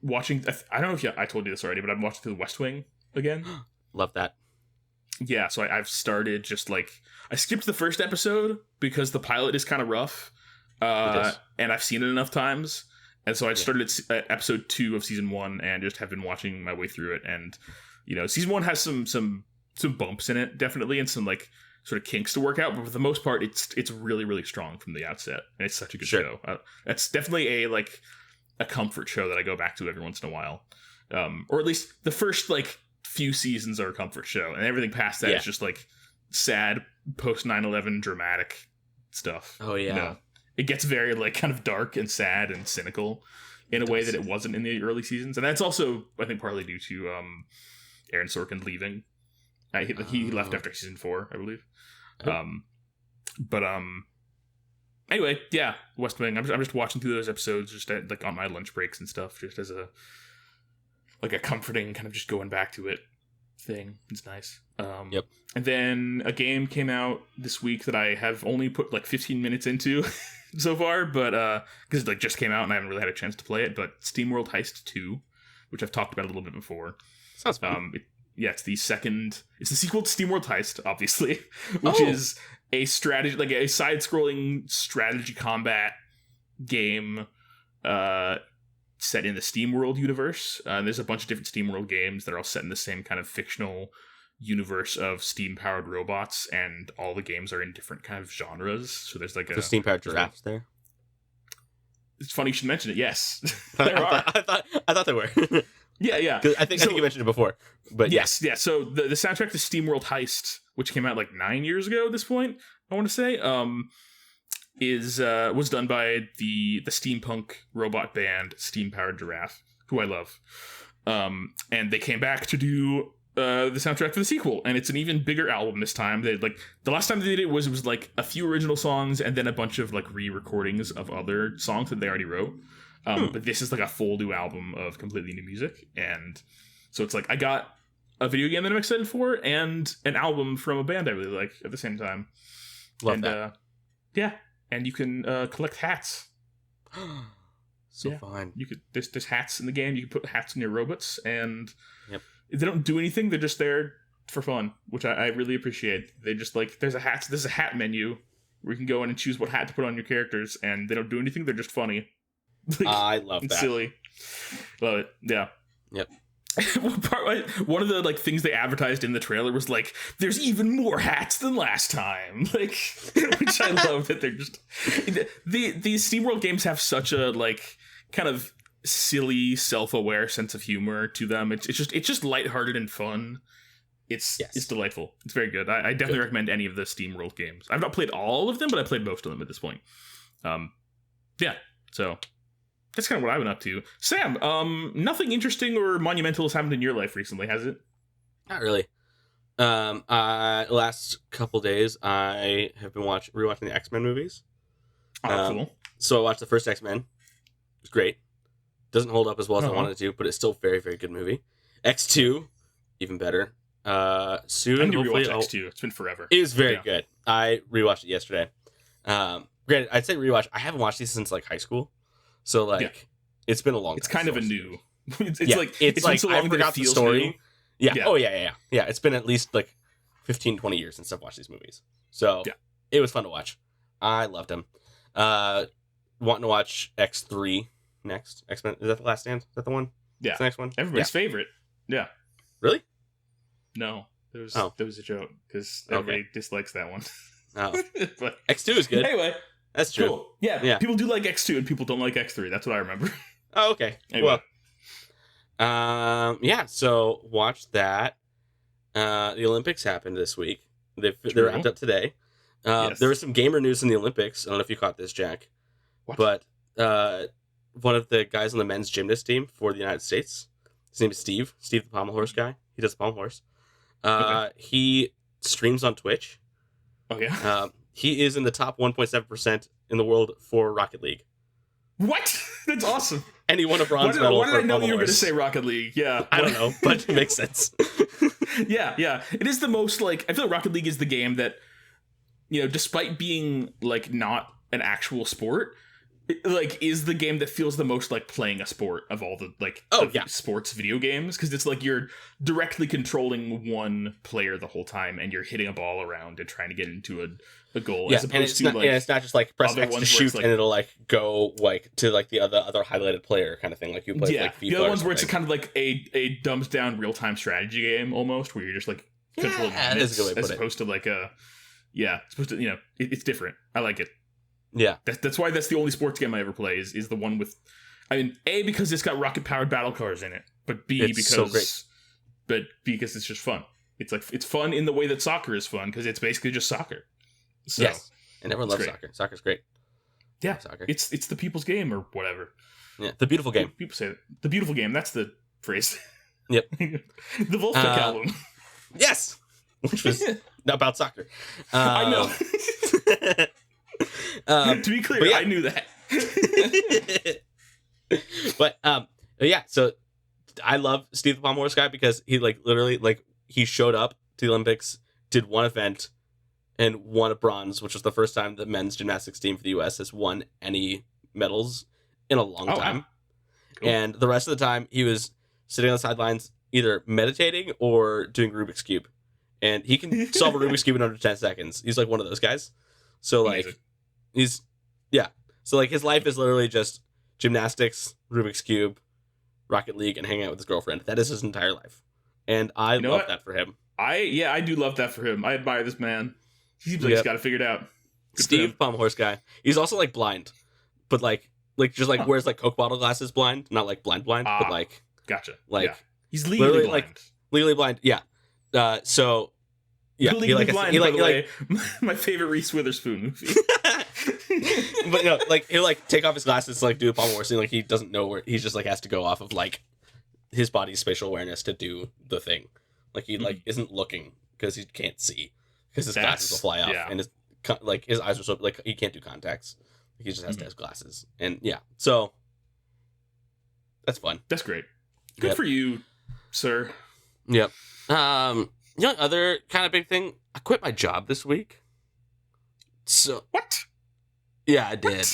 watching. I don't know if I told you this already, but I'm watching The West Wing again. Love that. Yeah, so I've started just I skipped the first episode because the pilot is kind of rough, and I've seen it enough times, and so I started at episode 2 of season 1 and just have been watching my way through it. And season 1 has some bumps in it, definitely, and some sort of kinks to work out, but for the most part, it's really, really strong from the outset, and it's such a good show. That's definitely a comfort show that I go back to every once in a while, or at least the first few seasons are a comfort show, and everything past that is just sad post 9/11 dramatic stuff. Oh yeah. It gets very kind of dark and sad and cynical in a way that it wasn't in the early seasons, and that's also I think partly due to Aaron Sorkin leaving. He left after season 4, I believe. Anyway, yeah, West Wing. I'm just watching through those episodes just at, on my lunch breaks and stuff, just as a comforting kind of just going back to it thing. It's nice. Yep. And then a game came out this week that I have only put 15 minutes into so far, but because it just came out and I haven't really had a chance to play it. But SteamWorld Heist 2, which I've talked about a little bit before. Sounds fun. It's the sequel to SteamWorld Heist, obviously, which is a strategy, a side-scrolling strategy combat game set in the SteamWorld universe. There's a bunch of different SteamWorld games that are all set in the same kind of fictional universe of steam-powered robots, and all the games are in different kind of genres. So there's like the steam-powered giraffes there. It's funny you should mention it. Yes, there are. I thought they were. Yeah. I think you mentioned it before. But yes. So the soundtrack to SteamWorld Heist, which came out like 9 years ago at this point, I want to say, was done by the steampunk robot band Steam Powered Giraffe, who I love. And they came back to do the soundtrack for the sequel, and it's an even bigger album this time. They like the last time they did it was like a few original songs and then a bunch of like re-recordings of other songs that they already wrote. But this is like a full new album of completely new music, and so it's like I got a video game that I'm excited for and an album from a band I really like at the same time. Love that. And you can collect hats. Fun. You could there's hats in the game. You can put hats in your robots, and yep. They don't do anything. They're just there for fun, which I really appreciate. They just like there's a hat menu where you can go in and choose what hat to put on your characters, and they don't do anything. They're just funny. I love that. Silly. Love it. Yeah. Yep. One of the like things they advertised in the trailer was like, "There's even more hats than last time," like, which I love that they're just these SteamWorld games have such a like kind of silly, self-aware sense of humor to them. It's just lighthearted and fun. It's delightful. It's very good. I definitely recommend any of the SteamWorld games. I've not played all of them, but I played most of them at this point. So that's kind of what I've been up to. Sam, nothing interesting or monumental has happened in your life recently, has it? Not really. Last couple days, I have been rewatching the X-Men movies. Cool. So I watched the first X-Men. It was great. Doesn't hold up as well as I wanted it to, but it's still a very, very good movie. X2, even better. Soon, I need to hopefully, rewatch X2. It's been forever. It was very good. I rewatched it yesterday. Granted, I'd say rewatch. I haven't watched these since like high school, so like it's been a long time. It's kind of a new. It's like so long I forgot that it the story. New. Yeah. Oh yeah. It's been at least like 15, 20 years since I've watched these movies, so it was fun to watch. I loved them. Wanting to watch X3 next. X-Men, is that the Last Stand? Is that the one? Yeah. That's the next one. Everybody's favorite. Yeah. Really? No. There was a joke because everybody dislikes that one. Oh. But X2 is good. Anyway. That's true. Cool. Yeah. People do like X2 and people don't like X3. That's what I remember. Oh, okay. Anyway. Well, so watch that. The Olympics happened this week. They wrapped up today. There was some gamer news in the Olympics. I don't know if you caught this, Jack. What? But one of the guys on the men's gymnast team for the United States, his name is Steve the pommel horse guy. He does the pommel horse. He streams on Twitch. Oh, yeah? He is in the top 1.7% in the world for Rocket League. What? That's awesome. And he won a bronze medal. Why did I know you were going to say Rocket League? Yeah. I don't know, but it makes sense. Yeah. It is the most, like, I feel like Rocket League is the game that, you know, despite being, like, not an actual sport, like is the game that feels the most like playing a sport of all the like sports video games, because it's like you're directly controlling one player the whole time and you're hitting a ball around and trying to get into a goal, as opposed to it's not just like press X to shoot like, and it'll like go like to like the other highlighted player kind of thing, like you play like FIFA. The other ones where it's kind of like a dumbed down real time strategy game almost, where you're just like controlling minutes, as opposed to like it's supposed to, you know, it's different. I like it. Yeah, that's why that's the only sports game I ever play is the one with, I mean, A, because it's got rocket powered battle cars in it, but B, because it's just fun. It's like it's fun in the way that soccer is fun, because it's basically just soccer. So, yes, and everyone loves soccer. Soccer's great. Yeah, soccer. It's the people's game or whatever. Yeah, the beautiful game. People say it. The beautiful game. That's the phrase. Yep. The Wolfpack album. Yes, which was about soccer. I know. To be clear, I knew that. But yeah, so I love Steve the Pommel Horse guy because he like literally like he showed up to the Olympics, did one event, and won a bronze, which was the first time the men's gymnastics team for the U.S. has won any medals in a long time. Wow. Cool. And the rest of the time, he was sitting on the sidelines, either meditating or doing Rubik's Cube. And he can solve a Rubik's Cube in under 10 seconds. He's like one of those guys. So like, so like his life is literally just gymnastics, Rubik's Cube, Rocket League, and hanging out with his girlfriend. That is his entire life. And I love that for him. I do love that for him. I admire this man. He seems like he's got it figured out. Good Steve, Palm Horse guy. He's also like blind, but like wears like Coke bottle glasses blind, not like blind, but like gotcha. Like he's legally blind. Like legally blind. Yeah. So yeah, legally blind. My favorite Reese Witherspoon movie. But no, like he'll like take off his glasses to like do a Palm Horse, and like he doesn't know where he just like has to go off of like his body's spatial awareness to do the thing. Like he like isn't looking because he can't see because his glasses will fly off and his eyes are so like he can't do contacts. He just has to have glasses, and so that's fun. That's great. Good for you, sir. Yep. Other kind of big thing. I quit my job this week. So what? Yeah, I did.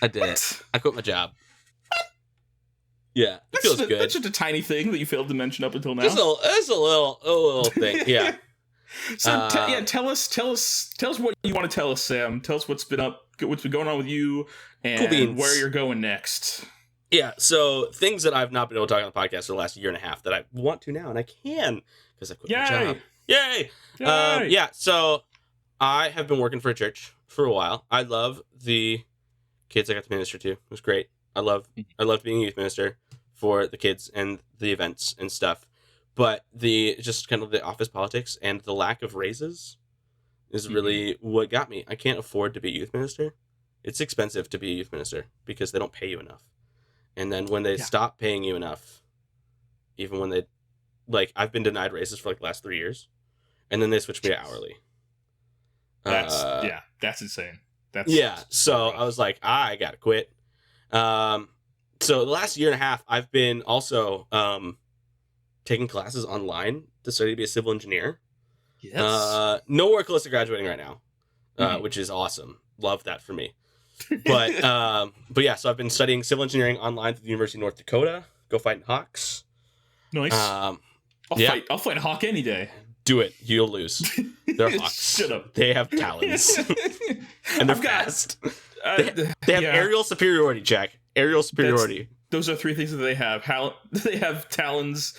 I did. What? I quit my job. Yeah, it feels good. That's just a tiny thing that you failed to mention up until now. Just a little thing. Yeah. So tell us what you want to tell us, Sam. Tell us what's been going on with you and where you're going next. Yeah, so things that I've not been able to talk on the podcast for the last year and a half that I want to now, and I can because I quit my job. Yay! So I have been working for a church for a while. I love the kids I got to minister to. It was great. I loved being a youth minister for the kids and the events and stuff. But the office politics and the lack of raises is really what got me. I can't afford to be a youth minister. It's expensive to be a youth minister because they don't pay you enough. And then when they stop paying you enough, even when they, like, I've been denied raises for like the last 3 years, and then they switched me to hourly. That's insane. So I was like, I gotta quit. So the last year and a half, I've been also taking classes online to study to be a civil engineer. Yes. Nowhere close to graduating right now, which is awesome. Love that for me. But yeah, so I've been studying civil engineering online at the University of North Dakota. Go fighting Hawks. Nice. I'll fight a Hawk any day. Do it. You'll lose. They're Hawks. Shut up. They have talons. And they're fast. They have aerial superiority, Jack. Aerial superiority. Those are three things that they have. They have talons.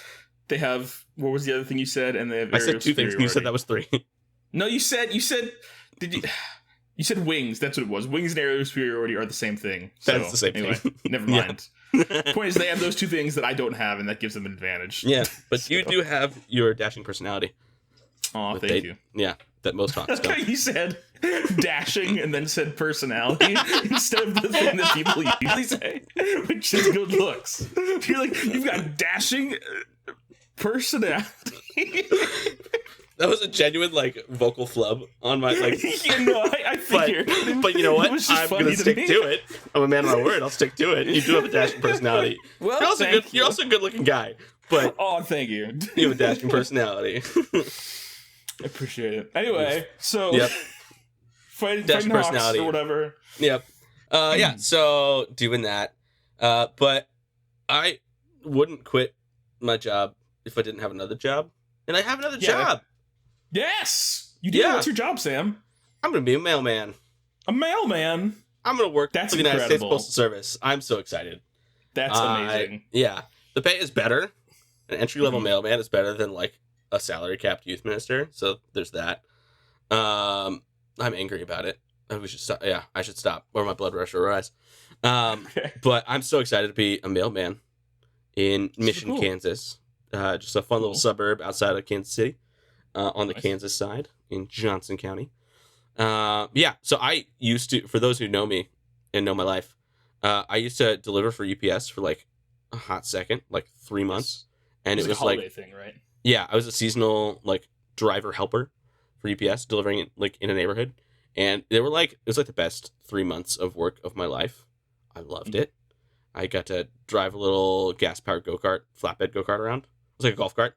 They have, what was the other thing you said? And they have aerial superiority. I said two things, and you said that was three. No, you said, you said wings. That's what it was. Wings and aerial superiority are the same thing. That's the same thing. Never mind. Point is, they have those two things that I don't have, and that gives them an advantage. Yeah, but you do have your dashing personality. Oh, thank you. Yeah, that most Hawks don't. You said dashing and then said personality instead of the thing that people usually say, which is good looks. You're like, you've got dashing personality. That was a genuine, like, vocal flub on my, like... I figured. But you know what? I'm going to stick to it. I'm a man of my word. I'll stick to it. You do have a dashing personality. Well, you're also a good-looking guy. But thank you. You have a dashing personality. I appreciate it. Anyway, so... Yep. Fighting personality or whatever. Yep. So doing that. But I wouldn't quit my job if I didn't have another job. And I have another job. Yes! You do? Yeah. What's your job, Sam? I'm going to be a mailman. A mailman? I'm going to work for the United States Postal Service. I'm so excited. That's amazing. The pay is better. An entry-level mailman is better than, like, a salary-capped youth minister. So there's that. I'm angry about it. We should stop. Yeah, I should stop, or my blood pressure will rise. But I'm so excited to be a mailman in Mission, Kansas. Just a fun little suburb outside of Kansas City, on the Kansas side in Johnson County. So I used to, for those who know me and know my life, I used to deliver for UPS for like a hot second, like 3 months. And it was like a holiday thing, right? Yeah, I was a seasonal like driver helper for UPS, delivering it like in a neighborhood. And they were like, it was like the best 3 months of work of my life. I loved it. I got to drive a little gas-powered flatbed go-kart around. It was like a golf cart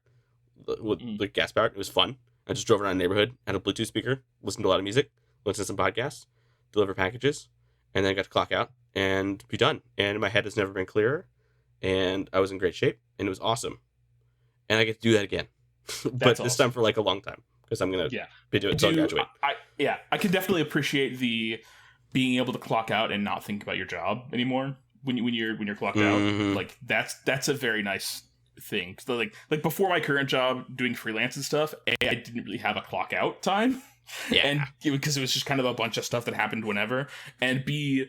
with like gas powered. It was fun. I just drove around the neighborhood, had a Bluetooth speaker, listened to a lot of music, listened to some podcasts, deliver packages, and then I got to clock out and be done. And my head has never been clearer, and I was in great shape, and it was awesome. And I get to do that again, but this time for like a long time because I'm gonna be doing it until I graduate. I can definitely appreciate the being able to clock out and not think about your job anymore. when you're clocked out. Like that's a very nice thing. So like before my current job doing freelance and stuff, I didn't really have a clock out time. Yeah. And because it was just kind of a bunch of stuff that happened whenever, and B,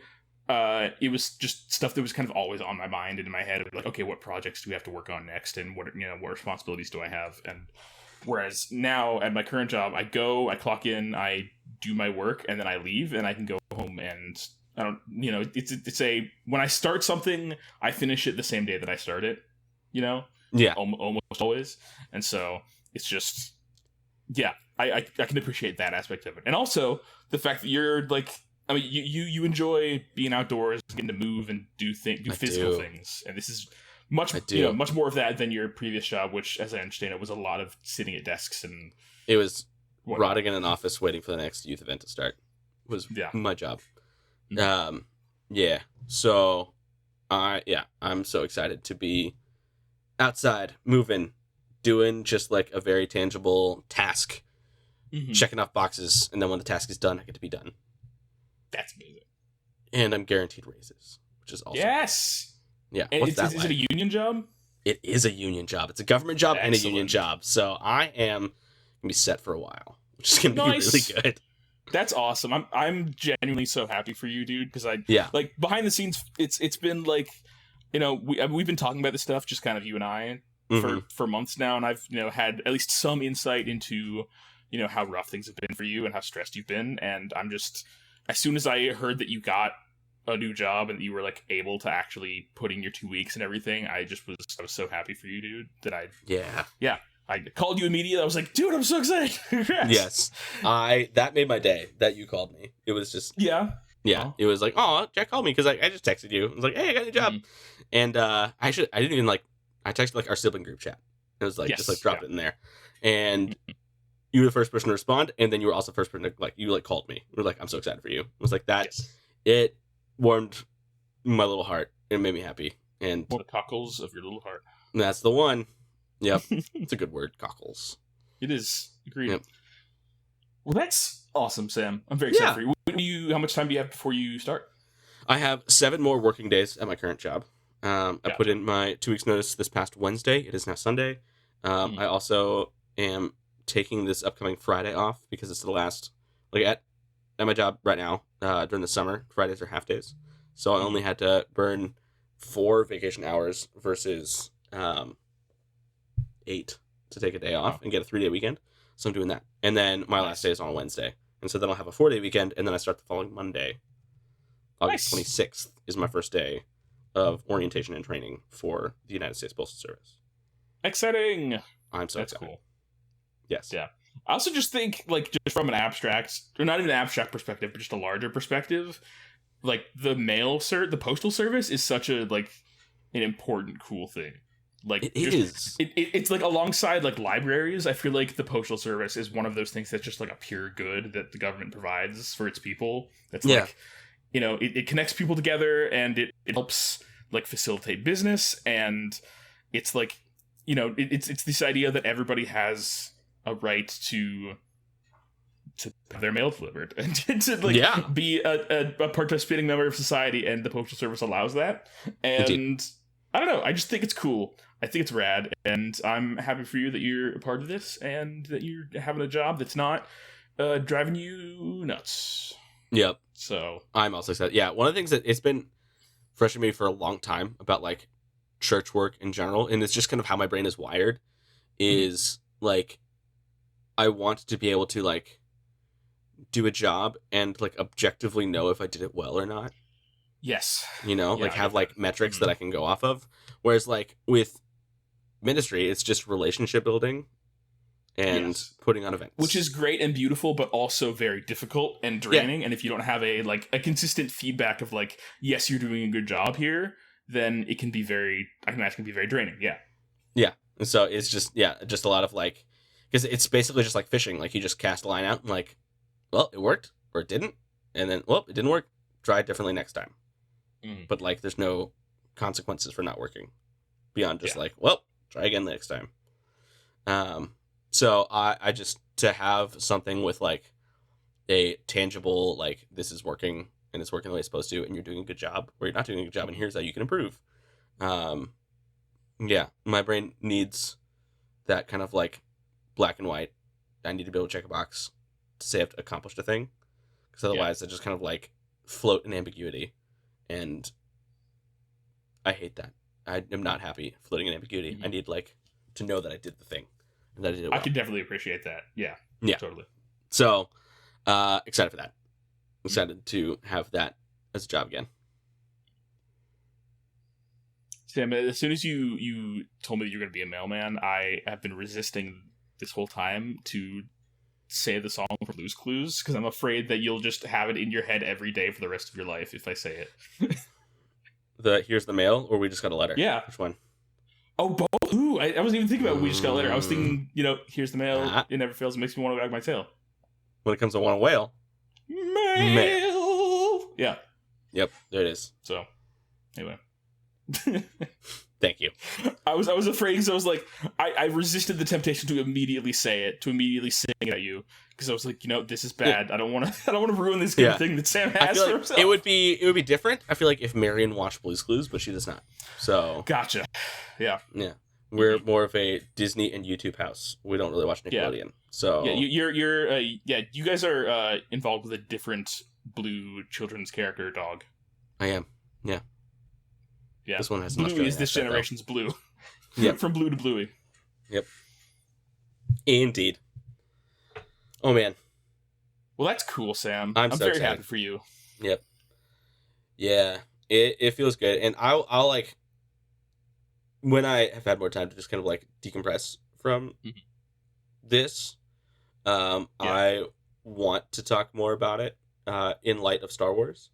it was just stuff that was kind of always on my mind and in my head. Like, okay, what projects do we have to work on next, and what responsibilities do I have? And whereas now at my current job, I clock in, I do my work, and then I leave, and I can go home, and I don't, it's when I start something, I finish it the same day that I start it, Yeah. Almost always. And so it's just, yeah, I can appreciate that aspect of it. And also the fact that you're like, I mean, you enjoy being outdoors, getting to move and do physical things. And this is much more of that than your previous job, which, as I understand it, was a lot of sitting at desks and... It was rotting in an office waiting for the next youth event to start. Was my job. Yeah. So, I'm so excited to be outside, moving, doing just like a very tangible task, checking off boxes, and then when the task is done, I get to be done. That's amazing. And I'm guaranteed raises, which is also yes. Yeah. And is it a union job? It is a union job. It's a government job and a union job. So I am gonna be set for a while, which is gonna be really good. That's awesome. I'm genuinely so happy for you, dude. Because like behind the scenes, it's been like, we've been talking about this stuff, just kind of you and I for months now, and I've had at least some insight into how rough things have been for you and how stressed you've been, and I'm just, as soon as I heard that you got a new job and you were like able to actually put in your 2 weeks and everything, I was so happy for you, dude, that I called you immediately. I was like, dude, I'm so excited. Congrats. Yes. That made my day that you called me. It was just... Yeah. Yeah. It was like, oh, Jack called me because I just texted you. I was like, hey, I got a new job. And I didn't even I texted like our sibling group chat. It was like, just like dropped it in there. And you were the first person to respond. And then you were also the first person to you called me. You were like, I'm so excited for you. It was like that. Yes. It warmed my little heart. It made me happy. And the cockles of your little heart. That's the one. Yep. It's a good word, cockles. It is. Agreed. Yep. Well, that's awesome, Sam. I'm very excited for you. How much time do you have before you start? I have 7 more working days at my current job. I put in my 2 weeks notice this past Wednesday. It is now Sunday. I also am taking this upcoming Friday off because it's the last, at my job right now, during the summer, Fridays are half days. So I only had to burn 4 vacation hours versus 8 to take a day off and get a 3-day weekend. So I'm doing that. And then my last day is on a Wednesday. And so then I'll have a 4-day weekend, and then I start the following Monday. August 26th is my first day of orientation and training for the United States Postal Service. Exciting! I'm so excited. That's cool. Yes. Yeah. I also just think, just from an abstract, or not even an abstract perspective, but just a larger perspective, the Postal Service is such a, an important, cool thing. It is. It's alongside libraries. I feel like the Postal Service is one of those things that's just a pure good that the government provides for its people. That's it connects people together, and it helps facilitate business, and it's it's this idea that everybody has a right to have their mail delivered and to be a participating member of society, and the Postal Service allows that. And indeed. I don't know, I just think it's cool. I think it's rad, and I'm happy for you that you're a part of this and that you're having a job that's not driving you nuts. Yep. So I'm also excited. Yeah, one of the things that it's been frustrating me for a long time about church work in general, and it's just kind of how my brain is wired, is I want to be able to do a job and objectively know if I did it well or not. Yes. Have metrics that I can go off of. Whereas with ministry, it's just relationship building and putting on events, which is great and beautiful, but also very difficult and draining. And if you don't have a consistent feedback of yes, you're doing a good job here, then it can be I can imagine can be very draining. Yeah. Yeah. And so it's just a lot of because it's basically just like fishing. You just cast a line out and well, it worked or it didn't. And then, well, it didn't work. Try it differently next time. But there's no consequences for not working beyond just well, try again next time. So I just, to have something with a tangible, this is working and it's working the way it's supposed to, and you're doing a good job, or you're not doing a good job, and here's how you can improve. Yeah, my brain needs that kind of like black and white. I need to be able to check a box to say I've accomplished a thing, because otherwise I just kind of like float in ambiguity, and I hate that. I am not happy floating in ambiguity. I need like to know that I did the thing, and that I did it well. I can definitely appreciate that. Yeah, totally. So excited for that. Excited to have that as a job again. Sam, as soon as you told me that you're going to be a mailman, I have been resisting this whole time to say the song from Blue's Clues, because I'm afraid that you'll just have it in your head every day for the rest of your life if I say it. Here's the mail, or we just got a letter? Yeah. Which one? Oh, both. Ooh, I wasn't even thinking about we just got a letter. I was thinking, here's the mail. It never fails. It makes me want to wag my tail. When it comes to want to whale. Mail. Yeah. Yep, there it is. So, anyway. Thank you. I was afraid, because I was like, I resisted the temptation to immediately say it, to immediately sing it at you, because I was like, this is bad. Yeah. I don't want to ruin this good thing that Sam has for himself. It would be different. I feel like if Marion watched Blue's Clues, but she does not. So gotcha. Yeah. We're more of a Disney and YouTube house. We don't really watch Nickelodeon. Yeah. So you guys are involved with a different Blue children's character dog. I am. Yeah. Yeah. This one has Bluey is this generation's Blue. Yeah. From Blue to Bluey. Yep. Indeed. Oh man. Well, that's cool, Sam. I'm so very excited. happy for you. Yep. Yeah. It feels good, and I'll like, when I have had more time to just kind of like decompress from this, I want to talk more about it in light of Star Wars,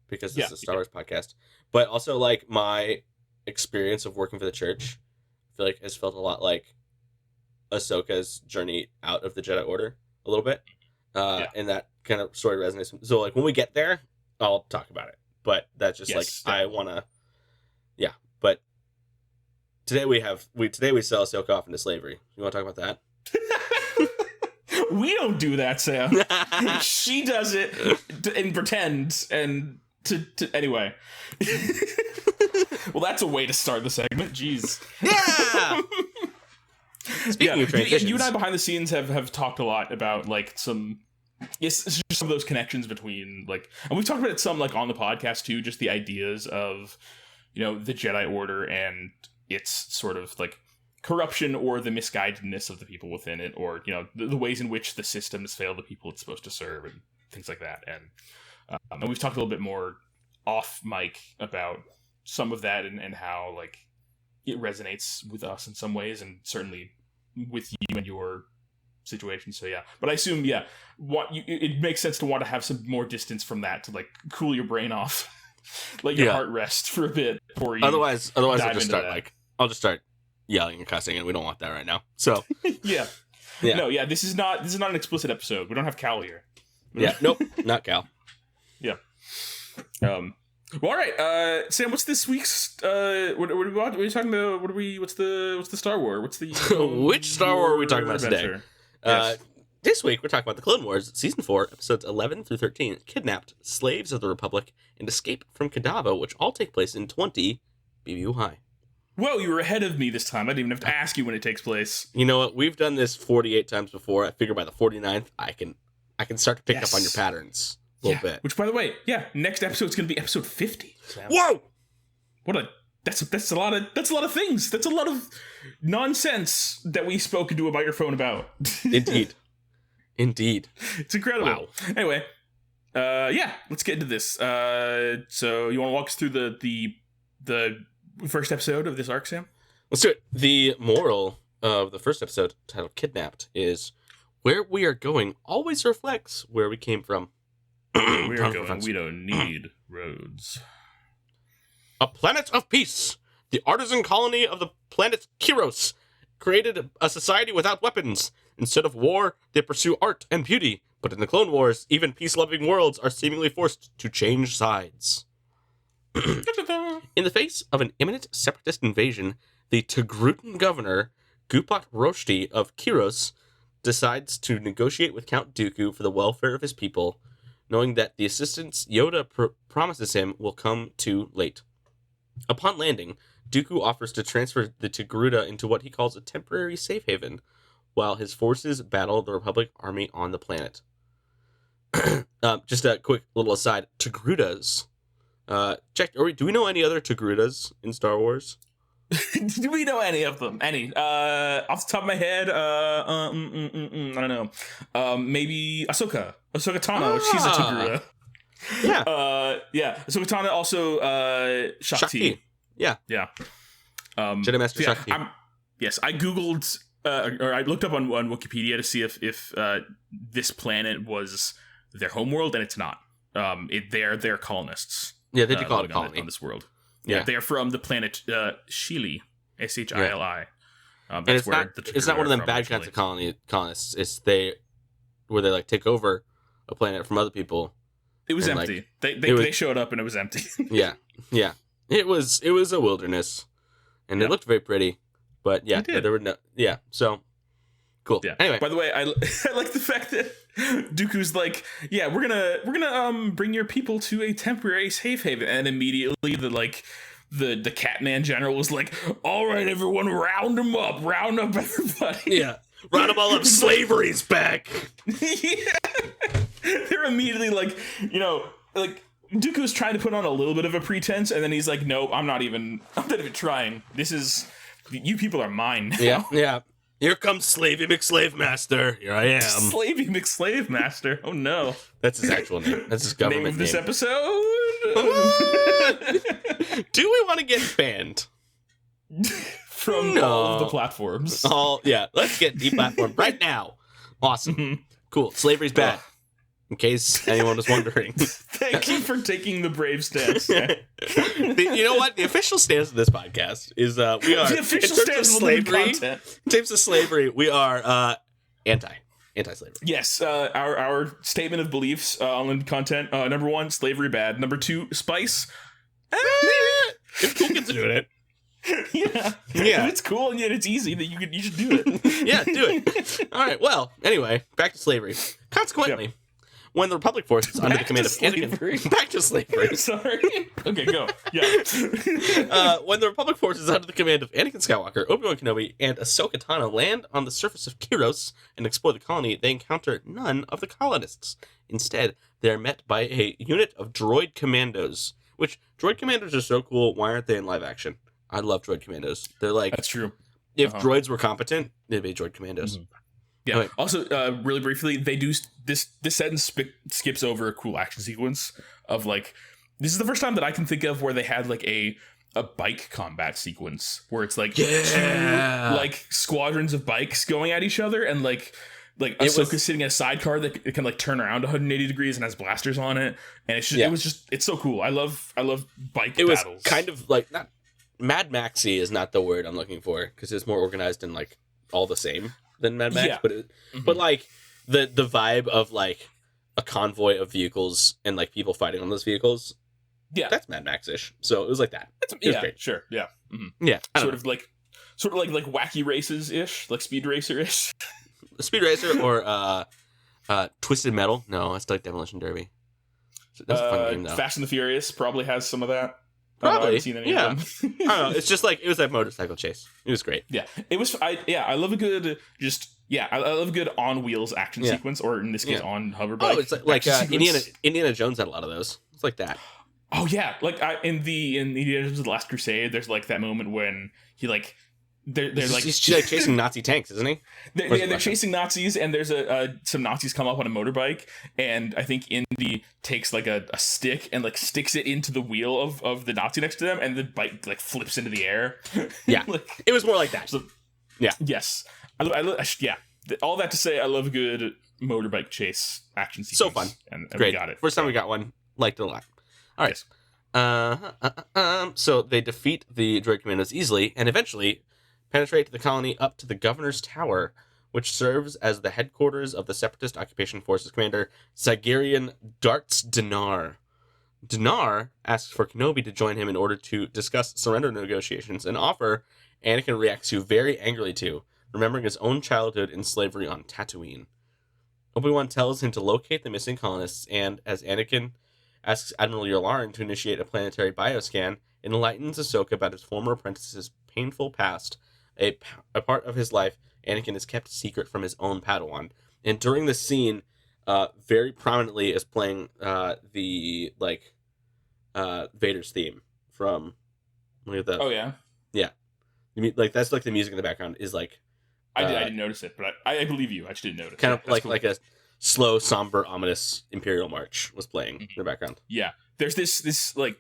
because this is a Star Wars podcast. But also, like, my experience of working for the church, I feel like has felt a lot like Ahsoka's journey out of the Jedi Order a little bit. And that kind of story resonates. So, like, when we get there, I'll talk about it. But that's just, I want to... Yeah. But today we sell Ahsoka off into slavery. You want to talk about that? We don't do that, Sam. She does it and pretends, and... Anyway. Well, that's a way to start the segment. Jeez. Yeah. Speaking of transitions, you and I behind the scenes have talked a lot about like some of those connections between like, and we've talked about it some like on the podcast too. Just the ideas of the Jedi Order and its sort of like corruption or the misguidedness of the people within it, or the ways in which the systems fail the people it's supposed to serve and things like that. And we've talked a little bit more off mic about some of that and how like it resonates with us in some ways, and certainly with you and your situation. So yeah, but I assume it makes sense to want to have some more distance from that to like cool your brain off, let your heart rest for a bit before you. Otherwise, I'll just start yelling and cussing, and we don't want that right now. So yeah. No, yeah, this is not an explicit episode. We don't have Cal here. Nope, not Cal. Yeah. Well, all right. Sam, what's this week's? What are we talking about? What's the Star Wars? What's the which Star Wars are we talking about today? Yes. This week we're talking about the Clone Wars Season 4, episodes 11 through 13. Kidnapped, Slaves of the Republic, and Escape from Kadavo, which all take place in 20 BBU High. Whoa, you were ahead of me this time. I didn't even have to ask you when it takes place. You know what? We've done this 48 times before. I figure by the 49th, I can start to pick up on your patterns a little bit. Which, by the way, next episode's going to be episode 50. Sam. Whoa! That's a lot of things. That's a lot of nonsense that we spoke into a microphone about. Indeed. It's incredible. Wow. Anyway, let's get into this. So you want to walk us through the first episode of this arc, Sam? Let's do it. The moral of the first episode, titled Kidnapped, is where we are going always reflects where we came from. We don't need roads. A planet of peace. The artisan colony of the planet Kyros created a society without weapons. Instead of war, they pursue art and beauty. But in the Clone Wars, even peace-loving worlds are seemingly forced to change sides. In the face of an imminent separatist invasion, the Togrutan governor, Gupat Roshti of Kyros, decides to negotiate with Count Dooku for the welfare of his people, knowing that the assistance Yoda promises him will come too late. Upon landing, Dooku offers to transfer the Togruta into what he calls a temporary safe haven, while his forces battle the Republic army on the planet. Just a quick little aside, Togrutas. Do we know any other Togrutas in Star Wars? Do we know any of them? Any? Off the top of my head, I don't know. Maybe Ahsoka Tano. She's a Togruta. Yeah. Yeah. Ahsoka Tano, also Shakti. Yeah. Jedi Master Shakti. Yes, I googled or I looked up on Wikipedia to see if this planet was their homeworld, and it's not. They're colonists. Yeah, they do call it a colony on this world. Yeah, they're from the planet Shili, Shili. And it's not one of them bad kinds of colonists. It's where they like take over a planet from other people. It was empty. They showed up and it was empty. yeah. It was a wilderness, and it looked very pretty. But yeah, there were no. Yeah, so cool. Yeah. Anyway, by the way, I like the fact that Dooku's like, yeah, we're gonna bring your people to a temporary safe haven, and immediately the Catman general was like, all right, everyone, round up everybody. Yeah, round them all up. Slavery's back. Yeah. They're immediately like, Dooku's trying to put on a little bit of a pretense, and then he's like, nope, I'm not even trying. You people are mine now. Yeah. Here comes Slavey McSlave Master. Here I am. Slavey McSlave Master. Oh no. That's his actual name. That's his government name. Name of this episode? Do we want to get banned? From all of the platforms. Let's get deplatformed right now. Awesome. Cool. Slavery's bad. In case anyone was wondering. Thank you for taking the brave stance. You know what? The official stance of this podcast is we are the official stance of slavery. In terms of slavery, we are anti-slavery. Yes, our statement of beliefs on content. Number 1, slavery bad. Number 2, spice. If cool kids are doing it. Yeah. If it's cool and yet it's easy, then you should do it. Yeah, do it. All right. Well, anyway, back to slavery. Consequently. When the Republic forces under the command of Anakin... Back to slavery. Sorry. Okay, go. Yeah. When the Republic forces under the command of Anakin Skywalker, Obi-Wan Kenobi, and Ahsoka Tano land on the surface of Kyros and explore the colony, they encounter none of the colonists. Instead, they are met by a unit of droid commandos. Which, droid commandos are so cool, why aren't they in live action? I love droid commandos. They're like... That's true. If droids were competent, they'd be droid commandos. Mm-hmm. Yeah. Anyway. Also, really briefly, they do this sentence skips over a cool action sequence of this is the first time that I can think of where they had a bike combat sequence where it's two squadrons of bikes going at each other, and Ahsoka's sitting in a sidecar that it can turn around 180 degrees and has blasters on it, and it's so cool. I love bike battles. It was kind of not Mad Maxy is not the word I'm looking for because it's more organized and all the same than Mad Max, but the vibe of a convoy of vehicles and like people fighting on those vehicles. Yeah, that's Mad Max-ish. So it was like that. It was great. Sure. Yeah. Mm-hmm. Yeah. Sort of like wacky races ish, like Speed Racer ish. Speed Racer or Twisted Metal. No, it's like Demolition Derby. That's a fun game though. Fast and the Furious probably has some of that. Probably. I haven't seen any of them. I don't know. It's just it was like motorcycle chase. It was great. Yeah. It was. I love a good I love a good on wheels action sequence, or in this case on hover bike. Oh, it's like Indiana Jones had a lot of those. It's like that. Oh yeah, in Indiana Jones: The Last Crusade, there's that moment when he he's chasing Nazi tanks, isn't he? They're chasing Nazis, and there's some Nazis come up on a motorbike, and I think Indy takes a stick and sticks it into the wheel of the Nazi next to them, and the bike flips into the air. Yeah, it was more like that. So, yeah. Yes. All that to say, I love a good motorbike chase action sequence. So fun. And great. We got it. First time we got one, liked it a lot. All right. Yes. So they defeat the droid commandos easily, and eventually penetrate the colony up to the governor's tower, which serves as the headquarters of the Separatist Occupation Forces commander Zagarian Darts Dinar. Dinar asks for Kenobi to join him in order to discuss surrender negotiations, an offer Anakin reacts to very angrily to, remembering his own childhood in slavery on Tatooine. Obi-Wan tells him to locate the missing colonists, and as Anakin asks Admiral Yularen to initiate a planetary bioscan, it enlightens Ahsoka about his former apprentice's painful past. A part of his life Anakin is kept secret from his own Padawan. And during this scene, very prominently is playing the Vader's theme from. Look at that. Oh yeah. Yeah, like that's like the music in the background is like. I didn't notice it, but I believe you. I just didn't notice. Kind of That's like a slow, somber, ominous Imperial March was playing in the background. Yeah, there's this like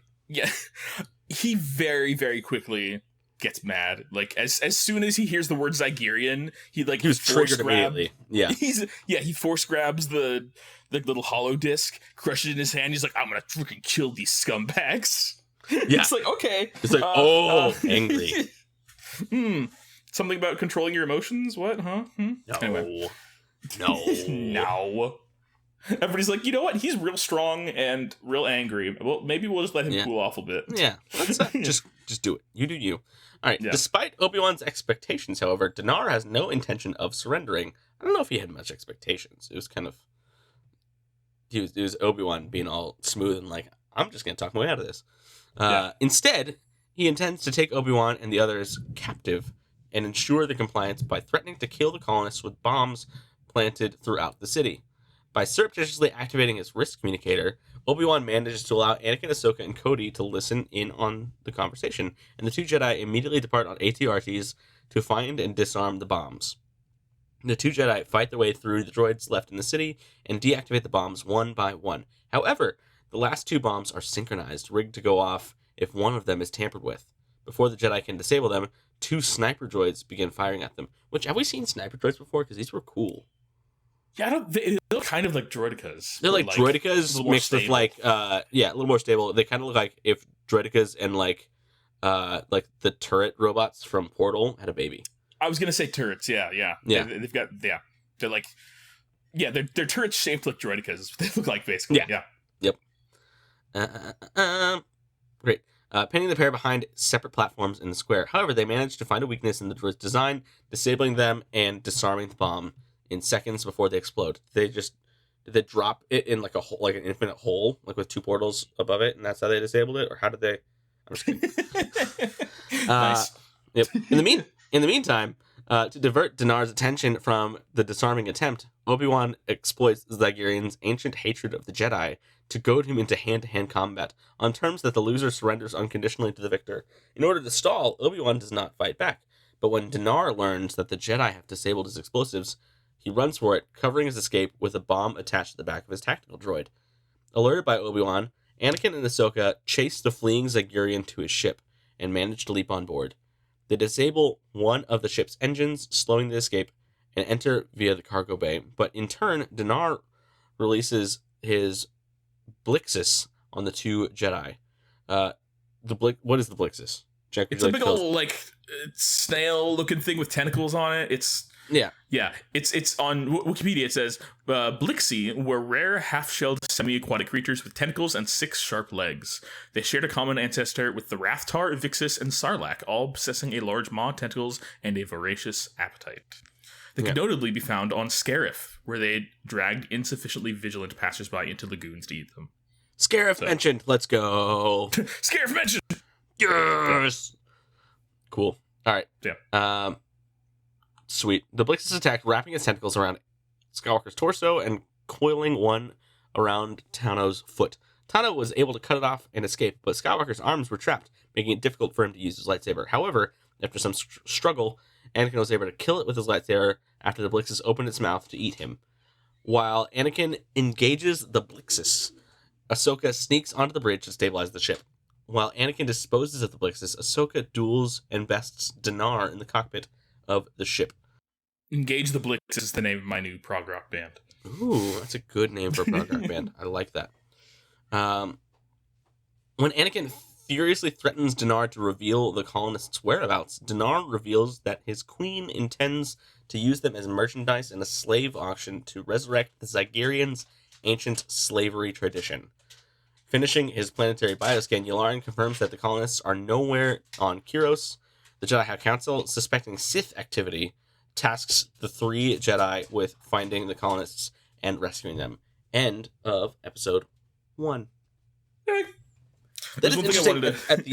he very very quickly gets mad. Like as soon as he hears the word Zygerian, he was triggered immediately. Yeah, he force grabs the little hollow disc, crushes it in his hand. He's like, I'm gonna freaking kill these scumbags. Yeah, it's like okay. It's like angry. Something about controlling your emotions? What? Huh? No. Anyway. No. No. Everybody's like, you know what? He's real strong and real angry. Well, maybe we'll just let him cool off a bit. Yeah. Let's just do it. You do you. All right. Yeah. Despite Obi-Wan's expectations, however, Dinar has no intention of surrendering. I don't know if he had much expectations. It was kind of... It was Obi-Wan being all smooth and like, I'm just going to talk my way out of this. Instead, he intends to take Obi-Wan and the others captive and ensure the compliance by threatening to kill the colonists with bombs planted throughout the city. By surreptitiously activating his wrist communicator, Obi-Wan manages to allow Anakin, Ahsoka, and Cody to listen in on the conversation, and the two Jedi immediately depart on AT-RTs to find and disarm the bombs. The two Jedi fight their way through the droids left in the city and deactivate the bombs one by one. However, the last two bombs are synchronized, rigged to go off if one of them is tampered with. Before the Jedi can disable them, two sniper droids begin firing at them. Which, have we seen sniper droids before? Because these were cool. Yeah, they look kind of like droidicas. They're like droidicas mixed with like, a little more stable. They kind of look like if droidicas and like the turret robots from Portal had a baby. I was gonna say turrets. Yeah. They've got they're like they're turrets shaped like droidicas. Is what they look like basically. Yeah. Yep. Great. Pinning the pair behind separate platforms in the square. However, they manage to find a weakness in the droid's design, disabling them and disarming the bomb in seconds before they explode. Did they drop it in like a hole, like an infinite hole, like with two portals above it, and that's how they disabled it? Or how did they? I'm just kidding. Nice. Yep. In the meantime, to divert Dinar's attention from the disarming attempt, Obi-Wan exploits Zygerian's ancient hatred of the Jedi to goad him into hand-to-hand combat on terms that the loser surrenders unconditionally to the victor. In order to stall, Obi-Wan does not fight back, but when Dinar learns that the Jedi have disabled his explosives, he runs for it, covering his escape with a bomb attached to the back of his tactical droid. Alerted by Obi-Wan, Anakin and Ahsoka chase the fleeing Zygerian to his ship and manage to leap on board. They disable one of the ship's engines, slowing the escape, and enter via the cargo bay, but in turn, Dinar releases his Blixus on the two Jedi. What is the Blixus? Jack, it's a big old snail-looking thing with tentacles on it. It's on Wikipedia. It says Blixi were rare half-shelled semi-aquatic creatures with tentacles and 6 sharp legs. They shared a common ancestor with the Rathtar, Vixus, and Sarlacc, all possessing a large maw, tentacles, and a voracious appetite. They could notably be found on Scarif, where they dragged insufficiently vigilant passersby into lagoons to eat them. Scarif mentioned. Let's go. Scarif mentioned. Yes. Cool. All right. Yeah. Sweet. The Blixus attacked, wrapping its tentacles around Skywalker's torso and coiling one around Tano's foot. Tano was able to cut it off and escape, but Skywalker's arms were trapped, making it difficult for him to use his lightsaber. However, after some struggle, Anakin was able to kill it with his lightsaber after the Blixus opened its mouth to eat him. While Anakin engages the Blixus, Ahsoka sneaks onto the bridge to stabilize the ship. While Anakin disposes of the Blixus, Ahsoka duels and bests Dinar in the cockpit of the ship. Engage the Blixus is the name of my new prog rock band. Ooh, that's a good name for a prog rock band. I like that. When Anakin furiously threatens Dinar to reveal the colonists' whereabouts, Dinar reveals that his queen intends to use them as merchandise in a slave auction to resurrect the Zygerians' ancient slavery tradition. Finishing his planetary bioscan, Yularen confirms that the colonists are nowhere on Kyros. The Jedi High Council, suspecting Sith activity, tasks the 3 Jedi with finding the colonists and rescuing them. End of episode 1. That is interesting.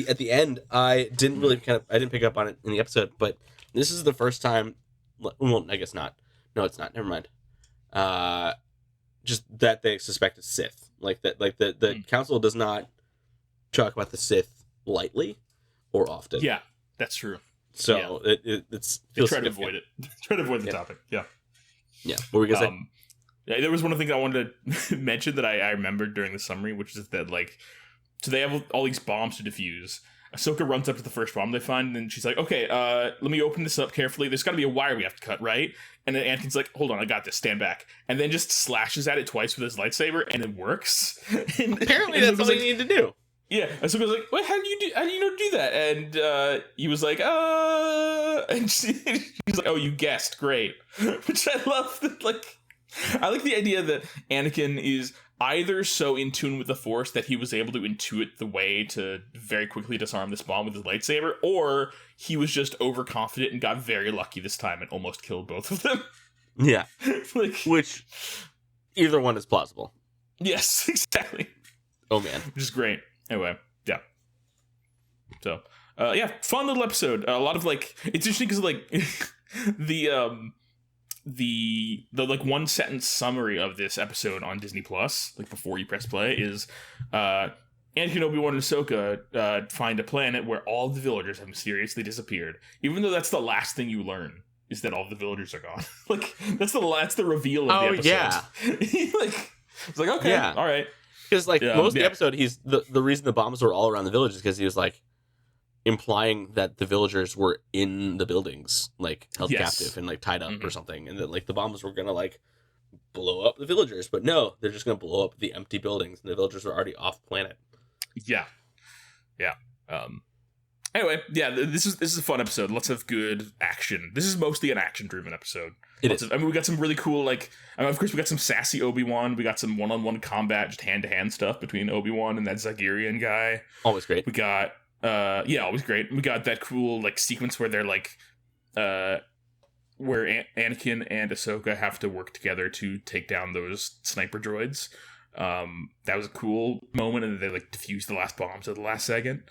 At the end, I didn't pick up on it in the episode, but this is the first time. Well, I guess not. No, it's not. Never mind. Just that they suspect a Sith. Like that. Like the council does not talk about the Sith lightly or often. Yeah, that's true. So it's they try to avoid it. Try to avoid the topic. Yeah. Yeah. What were we gonna say? Yeah, there was one thing I wanted to mention that I remembered during the summary, which is that so they have all these bombs to defuse. Ahsoka runs up to the first bomb they find, and she's like, okay, let me open this up carefully. There's got to be a wire we have to cut, right? And then Anakin's like, hold on, I got this, stand back. And then just slashes at it twice with his lightsaber, and it works. Apparently that's all you need to do. Yeah, Ahsoka's like, what, how do you know to do that? And he was like, and she's like, oh, you guessed, great. Which I love, I like the idea that Anakin is either so in tune with the Force that he was able to intuit the way to very quickly disarm this bomb with his lightsaber, or he was just overconfident and got very lucky this time and almost killed both of them. Yeah. Which, either one is plausible. Yes, exactly. Oh, man. Which is great. Anyway, yeah. So, fun little episode. A lot of, it's interesting because, the one sentence summary of this episode on Disney Plus, before you press play, is Anakin, Obi-Wan, and Ahsoka find a planet where all the villagers have mysteriously disappeared. Even though that's the last thing you learn, is that all the villagers are gone. That's the reveal of the episode. Yeah. It's like, okay, all right. Because most of the episode, he's the reason the bombs were all around the village is because he was implying that the villagers were in the buildings, held captive and tied up or something, and that the bombs were gonna blow up the villagers. But no, they're just gonna blow up the empty buildings, and the villagers are already off planet. Yeah. Anyway, this is a fun episode. Lots of good action. This is mostly an action-driven episode. We got some really cool, of course, we got some sassy Obi-Wan. We got some one-on-one combat, just hand-to-hand stuff between Obi-Wan and that Zagirian guy. Always great. We got, always great. We got that cool, sequence where they're, where Anakin and Ahsoka have to work together to take down those sniper droids. That was a cool moment, and they, defused the last bombs at the last second.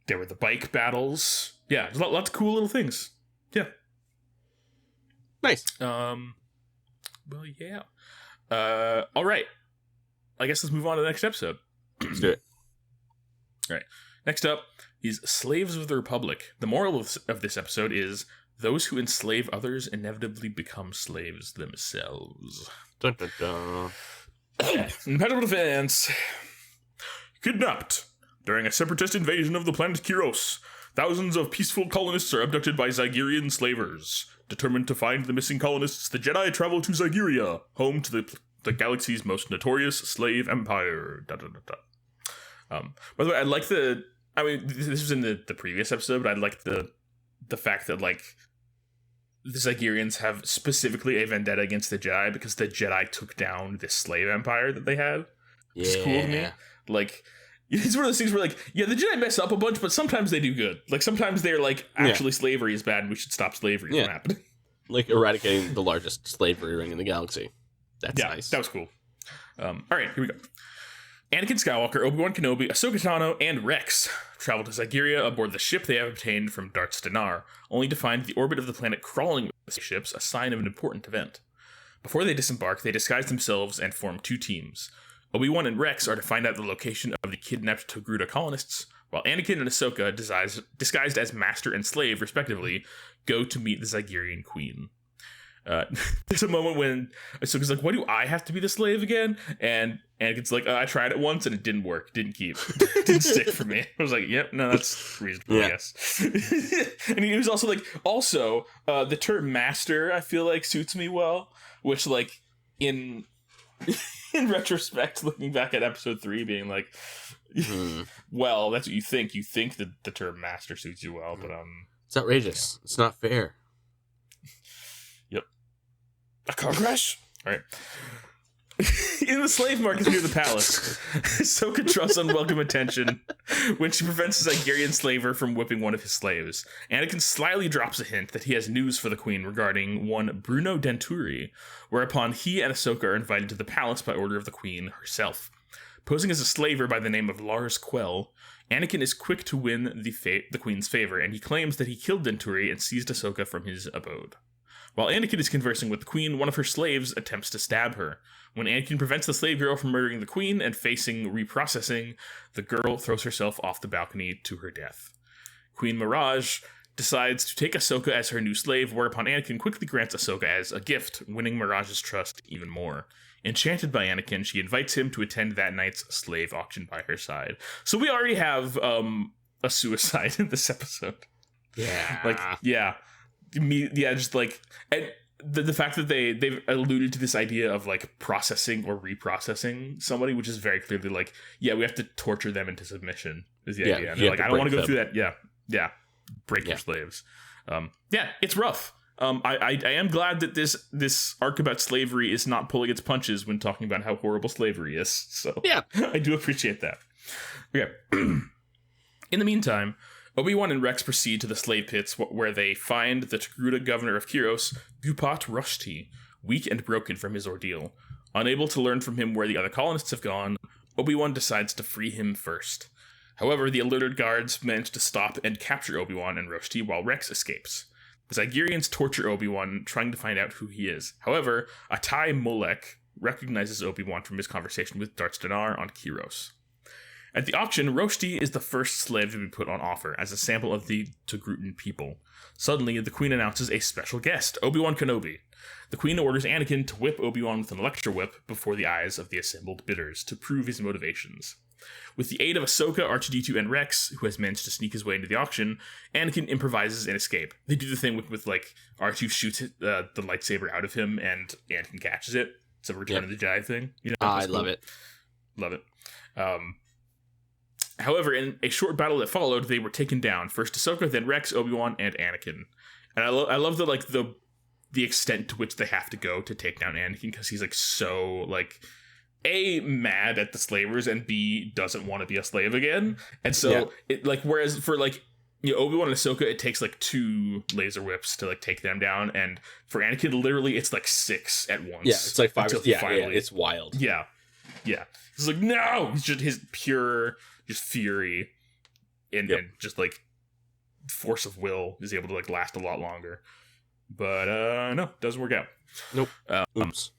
There were the bike battles. Yeah, there's lots of cool little things. Yeah. Nice. Well, yeah. All right. I guess let's move on to the next episode. Let's do it. All right. Next up is Slaves of the Republic. The moral of this episode is those who enslave others inevitably become slaves themselves. Dun, dun, dun. Impediment defense. Kidnapped. During a separatist invasion of the planet Kyros, thousands of peaceful colonists are abducted by Zagirian slavers. Determined to find the missing colonists, the Jedi travel to Zagiria, home to the galaxy's most notorious slave empire. By the way, I like this was in the previous episode, but I like the fact that the Zagirians have specifically a vendetta against the Jedi because the Jedi took down this slave empire that they had. Yeah. It's cool to me. It's one of those things where, the Jedi mess up a bunch, but sometimes they do good. Sometimes they're actually slavery is bad and we should stop slavery from happening. Eradicating the largest slavery ring in the galaxy. That's nice. That was cool. All right, here we go. Anakin Skywalker, Obi-Wan Kenobi, Ahsoka Tano, and Rex travel to Zagiria aboard the ship they have obtained from Darth Stenar, only to find the orbit of the planet crawling with ships, a sign of an important event. Before they disembark, they disguise themselves and form two teams. Obi-Wan and Rex are to find out the location of the kidnapped Togruta colonists, while Anakin and Ahsoka, disguised as master and slave, respectively, go to meet the Zagirian queen. There's a moment when Ahsoka's like, why do I have to be the slave again? And Anakin's like, I tried it once and it didn't work. Didn't didn't stick for me. I was like, yep, no, that's reasonable, I guess. And he was also the term master, I feel suits me well, which in retrospect, looking back at episode 3, being well, that's what you think. You think that the term master suits you well, but it's outrageous. Yeah. It's not fair. Yep. A car crash. All right. In the slave market near the palace, Ahsoka draws unwelcome attention when she prevents a Zygerian slaver from whipping one of his slaves. Anakin slyly drops a hint that he has news for the queen regarding one Bruno Denturi, whereupon he and Ahsoka are invited to the palace by order of the queen herself. Posing as a slaver by the name of Lars Quell, Anakin is quick to win the queen's favor, and he claims that he killed Denturi and seized Ahsoka from his abode. While Anakin is conversing with the queen, one of her slaves attempts to stab her. When Anakin prevents the slave girl from murdering the queen and facing reprocessing, the girl throws herself off the balcony to her death. Queen Mirage decides to take Ahsoka as her new slave, whereupon Anakin quickly grants Ahsoka as a gift, winning Mirage's trust even more. Enchanted by Anakin, she invites him to attend that night's slave auction by her side. So we already have a suicide in this episode. Yeah. Just like, and the fact that they've alluded to this idea of like processing or reprocessing somebody, which is very clearly like, yeah, we have to torture them into submission is the idea. And they're like, I don't want to go through that. Yeah. Break your slaves. It's rough. I am glad that this arc about slavery is not pulling its punches when talking about how horrible slavery is. So yeah, I do appreciate that. Okay. In the meantime, Obi-Wan and Rex proceed to the slave pits, where they find the Togruta governor of Kyros, Gupat Roshti, weak and broken from his ordeal. Unable to learn from him where the other colonists have gone, Obi-Wan decides to free him first. However, the alerted guards manage to stop and capture Obi-Wan and Roshti while Rex escapes. The Zygerians torture Obi-Wan, trying to find out who he is. However, Atai Molek recognizes Obi-Wan from his conversation with Darth Dinar on Kyros. At the auction, Roshti is the first slave to be put on offer as a sample of the Togrutan people. Suddenly, the queen announces a special guest, Obi-Wan Kenobi. The queen orders Anakin to whip Obi-Wan with an electro whip before the eyes of the assembled bidders to prove his motivations. With the aid of Ahsoka, R2-D2, and Rex, who has managed to sneak his way into the auction, Anakin improvises an escape. They do the thing with like, R2 shoots the lightsaber out of him, and Anakin catches it. It's a Return of the Jedi thing. You know, I love it. Love it. However, in a short battle that followed, they were taken down. First Ahsoka, then Rex, Obi-Wan, and Anakin. And I love the extent to which they have to go to take down Anakin, because he's like so like A, mad at the slavers, and B, doesn't want to be a slave again. And so it like, whereas for like, you know, Obi-Wan and Ahsoka, it takes like 2 laser whips to like take them down, and for Anakin, literally it's like 6 at once. Yeah, it's like 5. Yeah, it's wild. Yeah. He's like, no! He's just his pure just fury and just like force of will is able to like last a lot longer. But no, doesn't work out. Nope. Oops.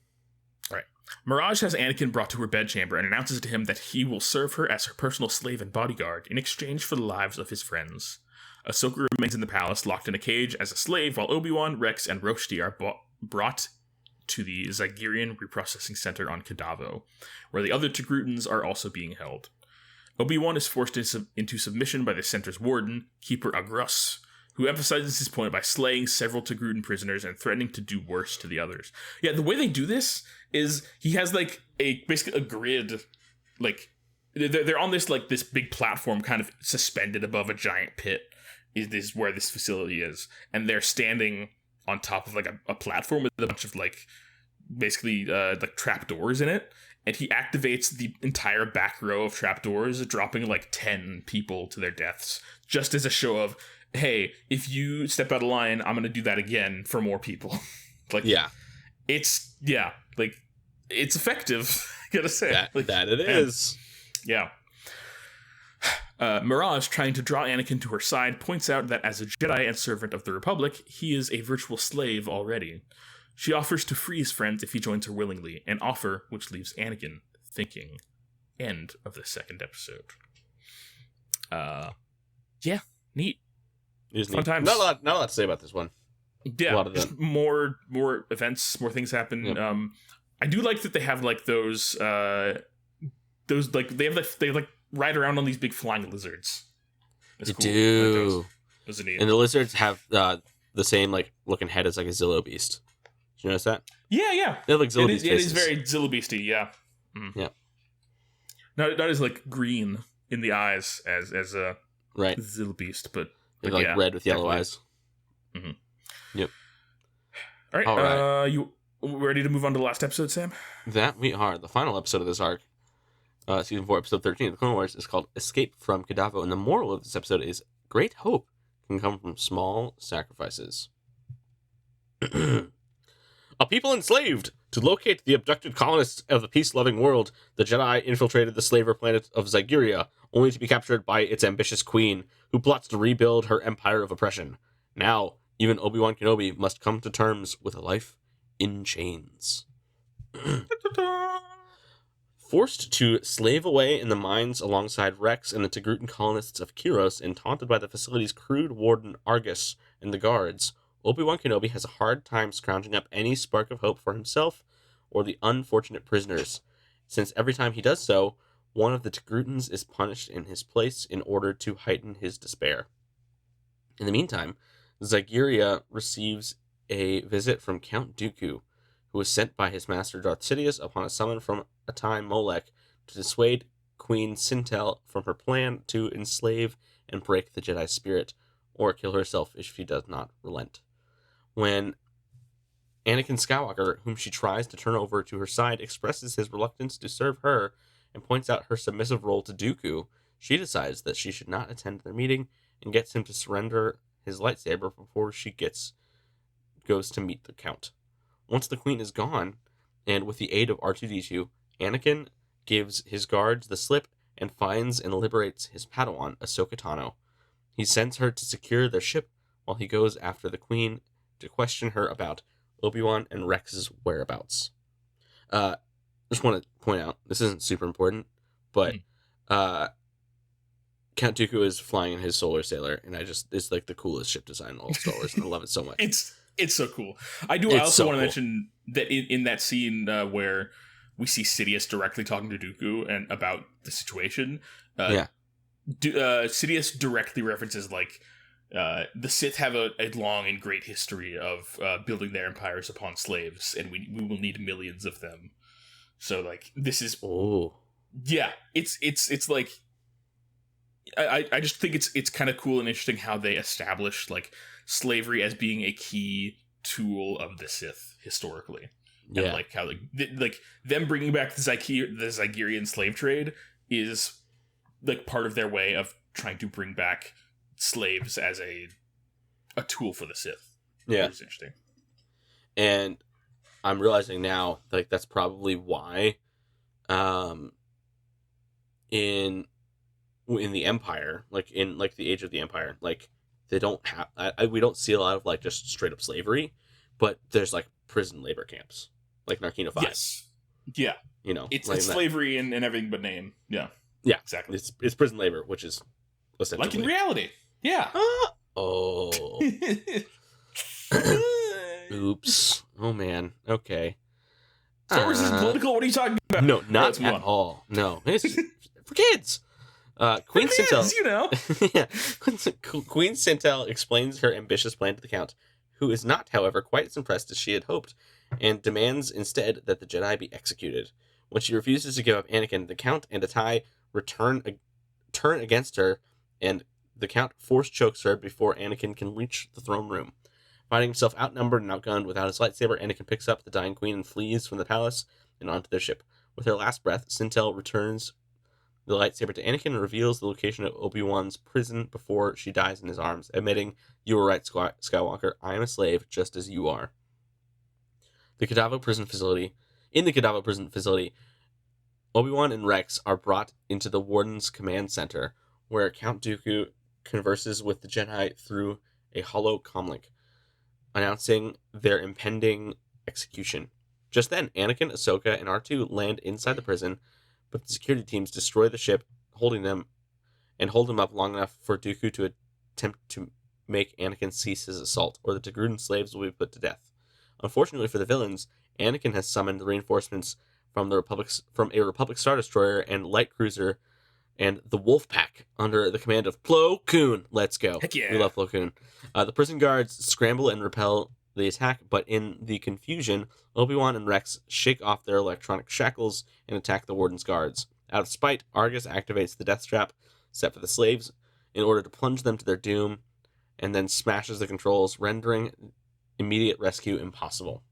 All right. Mirage has Anakin brought to her bedchamber and announces to him that he will serve her as her personal slave and bodyguard in exchange for the lives of his friends. Ahsoka remains in the palace, locked in a cage as a slave, while Obi-Wan, Rex, and Roshti are brought to the Zygerian Reprocessing Center on Kadavo, where the other Togrutans are also being held. Obi-Wan is forced into submission by the center's warden, Keeper Agrus, who emphasizes his point by slaying several Togrutan prisoners and threatening to do worse to the others. Yeah, the way they do this is he has like basically a grid, like they're on this like this big platform kind of suspended above a giant pit. Is where this facility is, and they're standing on top of like a platform with a bunch of like basically like trapdoors in it. And he activates the entire back row of trapdoors, dropping like 10 people to their deaths, just as a show of, hey, if you step out of line, I'm going to do that again for more people. It's effective, I gotta say. That it is. Yeah. Mirage, trying to draw Anakin to her side, points out that as a Jedi and servant of the Republic, he is a virtual slave already. She offers to free his friends if he joins her willingly, an offer which leaves Anakin thinking. End of the second episode. Neat. Fun times. Not a lot to say about this one. Yeah, just more events, more things happen. Yep. I do like that they have like those like they ride around on these big flying lizards. They do. Those are neat. And the lizards have the same like looking head as like a Zillo beast. Did you notice that? Yeah. They have like Zillo beast faces. It is very Zillo beasty. Yeah. Mm. Yeah. Not as like green in the eyes as a right Zillo beast, but like red with yellow eyes. Mm-hmm. Yep. All right. We're ready to move on to the last episode, Sam? That we are. The final episode of this arc, Season 4, Episode 13 of the Clone Wars, is called Escape from Kadavo, and the moral of this episode is great hope can come from small sacrifices. A people enslaved! To locate the abducted colonists of the peace-loving world, the Jedi infiltrated the slaver planet of Zygeria, only to be captured by its ambitious queen, who plots to rebuild her empire of oppression. Now, even Obi-Wan Kenobi must come to terms with a life in chains. Forced to slave away in the mines alongside Rex and the Togrutan colonists of Kiros, and taunted by the facility's crude warden Argus and the guards, Obi-Wan Kenobi has a hard time scrounging up any spark of hope for himself or the unfortunate prisoners, since every time he does so, one of the Togrutans is punished in his place in order to heighten his despair. In the meantime, Zygeria receives a visit from Count Dooku, who was sent by his master Darth Sidious upon a summon from Atai Molech to dissuade Queen Sintel from her plan to enslave and break the Jedi spirit, or kill herself if she does not relent. When Anakin Skywalker, whom she tries to turn over to her side, expresses his reluctance to serve her and points out her submissive role to Dooku, she decides that she should not attend their meeting and gets him to surrender his lightsaber before she goes to meet the Count. Once the Queen is gone, and with the aid of R2-D2, Anakin gives his guards the slip and finds and liberates his Padawan, Ahsoka Tano. He sends her to secure their ship while he goes after the Queen to question her about Obi-Wan and Rex's whereabouts. Just want to point out, this isn't super important, but Count Dooku is flying in his Solar Sailor, and it's like the coolest ship design in all of Star Wars, and I love it so much. It's so cool. I also want to mention that in that scene where we see Sidious directly talking to Dooku and about the situation, Sidious directly references the Sith have a long and great history of building their empires upon slaves, and we will need millions of them. So this is it's like I just think it's kind of cool and interesting how they established slavery as being a key tool of the Sith historically. And how them bringing back the Zygerian slave trade is part of their way of trying to bring back slaves as a tool for the Sith. Yeah, it's interesting. And I'm realizing now that's probably why in the Empire, in the Age of the Empire, they don't have we don't see a lot of just straight up slavery, but there's prison labor camps like Narkina 5. Yes. Yeah. It's slavery and everything but name. Yeah. Yeah, exactly. It's prison labor, which is essentially in reality. Yeah. Oh. Oops. Oh man. Okay. Star Wars is political. What are you talking about? No, not at all. No, it's for kids. Queen Sintel, yeah. Queen Sintel explains her ambitious plan to the Count, who is not, however, quite as impressed as she had hoped, and demands instead that the Jedi be executed. When she refuses to give up Anakin, the Count and Atai turn against her, and the Count force chokes her before Anakin can reach the throne room. Finding himself outnumbered and outgunned without his lightsaber, Anakin picks up the dying queen and flees from the palace and onto their ship. With her last breath, Sintel returns the lightsaber to Anakin and reveals the location of Obi-Wan's prison before she dies in his arms, admitting, "You were right, Skywalker. I am a slave, just as you are." In the Kadavo prison facility, Obi-Wan and Rex are brought into the Warden's command center, where Count Dooku converses with the Jedi through a hollow comlink, announcing their impending execution. Just then, Anakin, Ahsoka, and R2 land inside the prison, but the security teams destroy the ship, hold him up long enough for Dooku to attempt to make Anakin cease his assault, or the Togrutan slaves will be put to death. Unfortunately for the villains, Anakin has summoned reinforcements from a Republic Star Destroyer and light cruiser, and the Wolf Pack under the command of Plo Koon. Let's go. Heck yeah. We love Plo Koon. The prison guards scramble and repel the attack, but in the confusion, Obi-Wan and Rex shake off their electronic shackles and attack the Warden's guards. Out of spite, Argus activates the death trap set for the slaves in order to plunge them to their doom, and then smashes the controls, rendering immediate rescue impossible.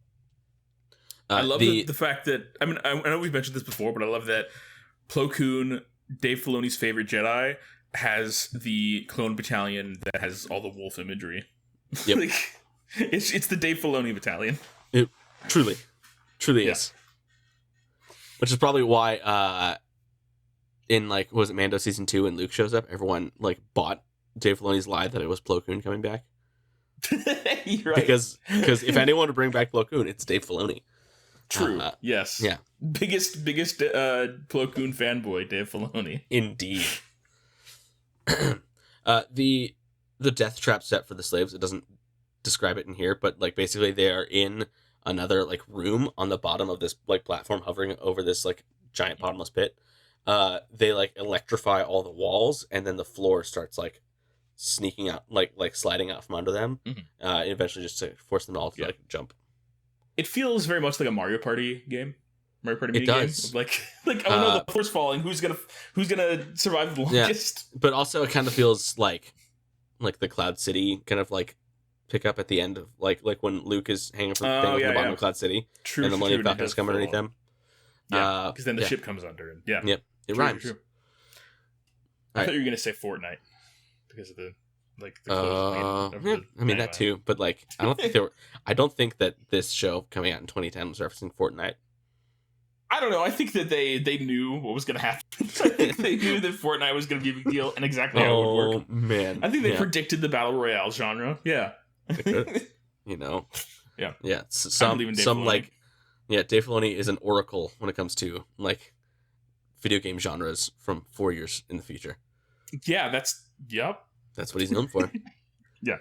I love the fact that, I mean, I know we've mentioned this before, but I love that Plo Koon, Dave Filoni's favorite Jedi, has the clone battalion that has all the wolf imagery. Yep. Like, it's the Dave Filoni battalion. It truly is. Which is probably why in like, was it Mando season 2 when Luke shows up, everyone like bought Dave Filoni's lie that it was Plo Koon coming back. You're right. Because if anyone to bring back Plo Koon, it's Dave Filoni. True. Yes. Yeah. Biggest Plo Koon fanboy, Dave Filoni. Indeed. The death trap set for the slaves, it doesn't describe it in here, but like basically they are in another like room on the bottom of this like platform hovering over this like giant bottomless pit. They like electrify all the walls, and then the floor starts like sneaking out, like sliding out from under them. Eventually just to force them all to like jump. It feels very much like a Mario Party game. Mario Party mini game. Like oh no, the floor's falling. Who's gonna survive the longest? Yeah. But also it kind of feels like the Cloud City kind of like pick up at the end of like when Luke is hanging from the bottom of Cloud City, and the Millennium Falcon's coming underneath them. Yeah, because then the ship comes under, and it rhymes. True. I thought you were gonna say Fortnite because of the closing I mean that too, but like I don't think that this show coming out in 2010 was referencing Fortnite. I don't know. I think that they knew what was going to happen. I think they knew that Fortnite was going to be a big deal and exactly how it would work. Oh man! I think they predicted the battle royale genre. Yeah. You know. Yeah. Yeah. Some like, Dave Filoni is an oracle when it comes to like video game genres from 4 years in the future. Yeah, that's what he's known for. Yeah.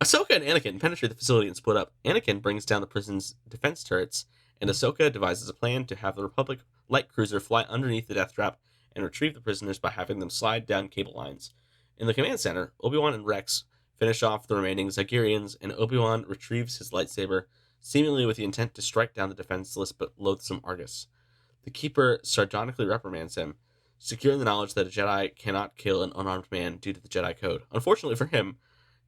Ahsoka and Anakin penetrate the facility and split up. Anakin brings down the prison's defense turrets, and Ahsoka devises a plan to have the Republic light cruiser fly underneath the death trap and retrieve the prisoners by having them slide down cable lines. In the command center, Obi-Wan and Rex finish off the remaining Zygerians, and Obi-Wan retrieves his lightsaber, seemingly with the intent to strike down the defenseless but loathsome Argus. The Keeper sardonically reprimands him, secure in the knowledge that a Jedi cannot kill an unarmed man due to the Jedi Code. Unfortunately for him,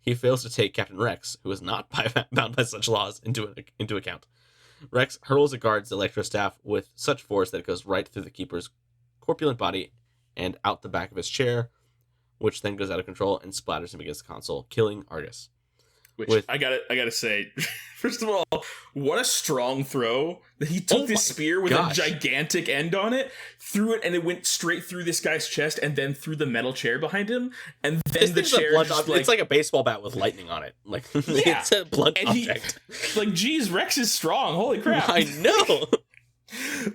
he fails to take Captain Rex, who is not bound by such laws, into account. Rex hurls a guard's electrostaff with such force that it goes right through the Keeper's corpulent body and out the back of his chair, which then goes out of control and splatters him against the console, killing Argus. Which I gotta say, first of all, what a strong throw that he took this spear with a gigantic end on it, threw it, and it went straight through this guy's chest and then through the metal chair behind him, and then the chair it's like a baseball bat with lightning on it. Like it's a blunt object. Geez, Rex is strong. Holy crap! I know.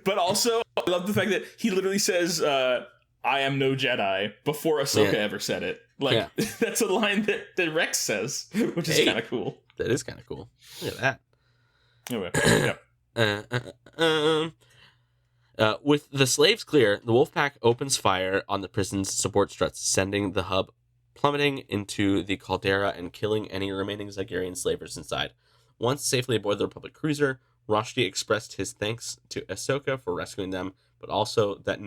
But also, I love the fact that he literally says, "I am no Jedi" before Ahsoka ever said it. Like, that's a line that Rex says, which is kind of cool. That is kind of cool. Look at that. Anyway, with the slaves clear, the Wolfpack opens fire on the prison's support struts, sending the hub plummeting into the caldera and killing any remaining Zygerian slavers inside. Once safely aboard the Republic cruiser, Roshdi expressed his thanks to Ahsoka for rescuing them, but also that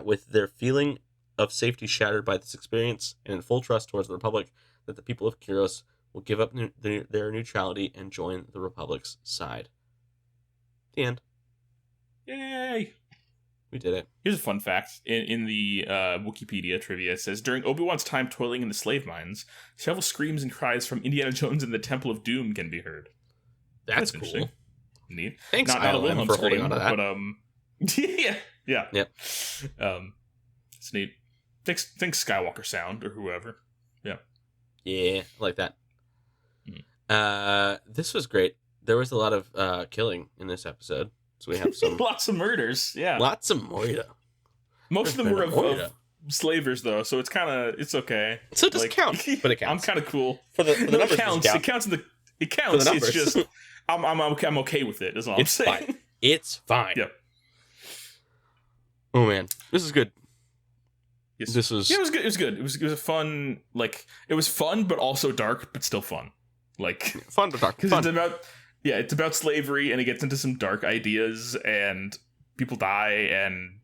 with their feeling of safety shattered by this experience and in full trust towards the Republic, that the people of Kyros will give up their neutrality and join the Republic's side. The end. Yay! We did it. Here's a fun fact. In the Wikipedia trivia, it says, during Obi-Wan's time toiling in the slave mines, several screams and cries from Indiana Jones in the Temple of Doom can be heard. That's cool. Neat. Thanks, not a Wilhelm for scream, holding on to that. But yeah. Yep. It's neat. Thanks Skywalker Sound or whoever. Yeah. Yeah, I like that. This was great. There was a lot of killing in this episode. So we have some lots of murders, yeah. Lots of Moira. Most of them were of slavers though, so it's okay. So it doesn't count, but it counts. I'm kind of cool. For the numbers, it counts. It counts. It's just I'm okay with it. Is all I'm saying. Fine. It's fine. Yep. Oh man, this is good. Yes. This was. Yeah, it was good. It was good. It was a fun. Like it was fun, but also dark, but still fun. Like fun but dark. Because it's about slavery, and it gets into some dark ideas, and people die, and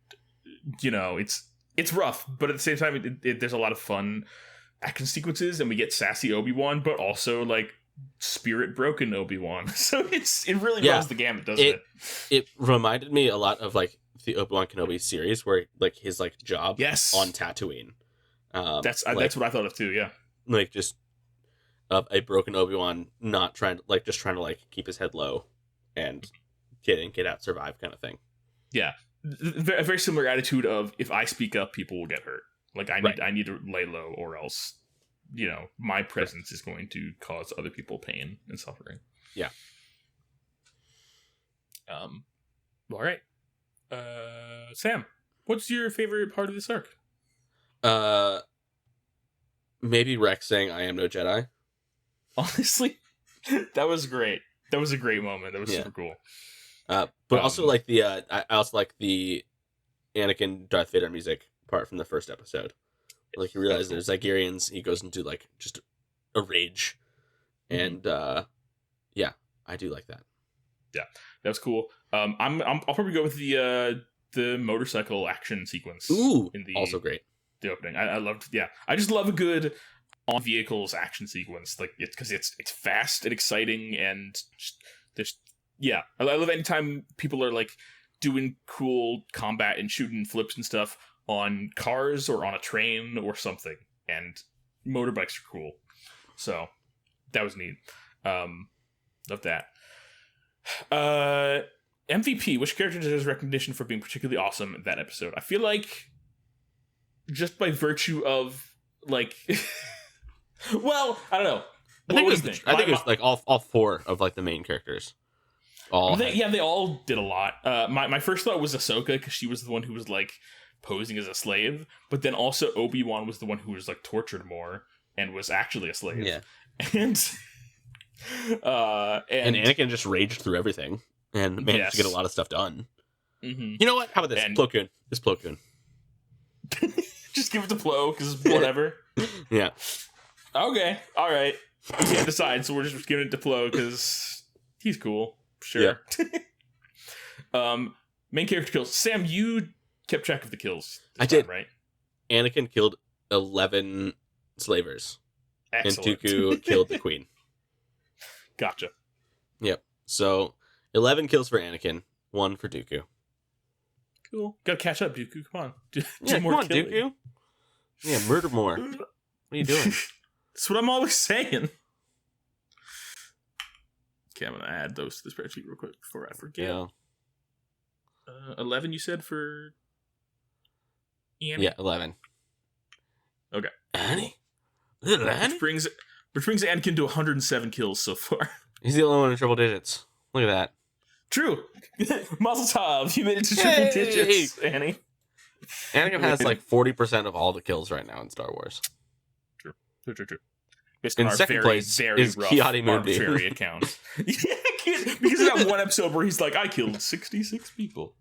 it's rough, but at the same time, there's a lot of fun action sequences, and we get sassy Obi-Wan, but also like spirit broken Obi-Wan. So it really runs the gamut, doesn't it? It reminded me a lot of like the Obi-Wan Kenobi series, where like his like job on Tatooine. That's what I thought of too. Yeah, like just of a broken Obi-Wan not trying to like keep his head low and get out, survive kind of thing. Yeah, a very similar attitude of, if I speak up, people will get hurt. Like I need to lay low, or else, you know, my presence is going to cause other people pain and suffering. Yeah. All right. Sam, what's your favorite part of this arc? Maybe Rex saying "I am no Jedi." Honestly, that was great. That was a great moment. That was super cool. But also like I also like the Anakin Darth Vader music part from the first episode. Like he realizes there's Zygerians, he goes into like just a rage, and yeah, I do like that. Yeah, that was cool. I'll probably go with the motorcycle action sequence. Ooh, also great. The opening, I loved. Yeah, I just love a good on vehicles action sequence. Like it's because it's fast and exciting, and just, there's I love anytime people are like doing cool combat and shooting flips and stuff on cars or on a train or something, and motorbikes are cool. So that was neat. Love that. MVP, which character deserves recognition for being particularly awesome in that episode? I feel like just by virtue of like well, I don't know. I think it was like all four of like the main characters. They all did a lot. My first thought was Ahsoka, because she was the one who was like posing as a slave, but then also Obi-Wan was the one who was like tortured more and was actually a slave. Yeah. And Anakin just raged through everything and managed to get a lot of stuff done. Mm-hmm. You know what? How about this? Plo Koon. It's Plo Koon. Just give it to Plo, because whatever. Yeah. Okay. All right. We can't decide, so we're just giving it to Plo because he's cool. Sure. Yeah. Main character kills. Sam, you kept track of the kills. I did. Right? Anakin killed 11 slavers. Excellent. And Dooku killed the queen. Gotcha. Yep. So 11 kills for Anakin, 1 for Dooku. Cool. Gotta catch up, Dooku. Come on. Do more come on, killing. Dooku. Yeah, murder more. What are you doing? That's what I'm always saying. Okay, I'm gonna add those to the spreadsheet real quick before I forget. Yeah. 11, you said, for Annie? Yeah, 11. Okay. Annie? Little Annie? Which brings Anakin to 107 kills so far. He's the only one in triple digits. Look at that. True. Mazel tov. You made it to triple digits, Annie. Anakin has like 40% of all the kills right now in Star Wars. True. In second place is Ki-Adi-Mundi. Arbitrary account. Because of that one episode where he's like, I killed 66 people.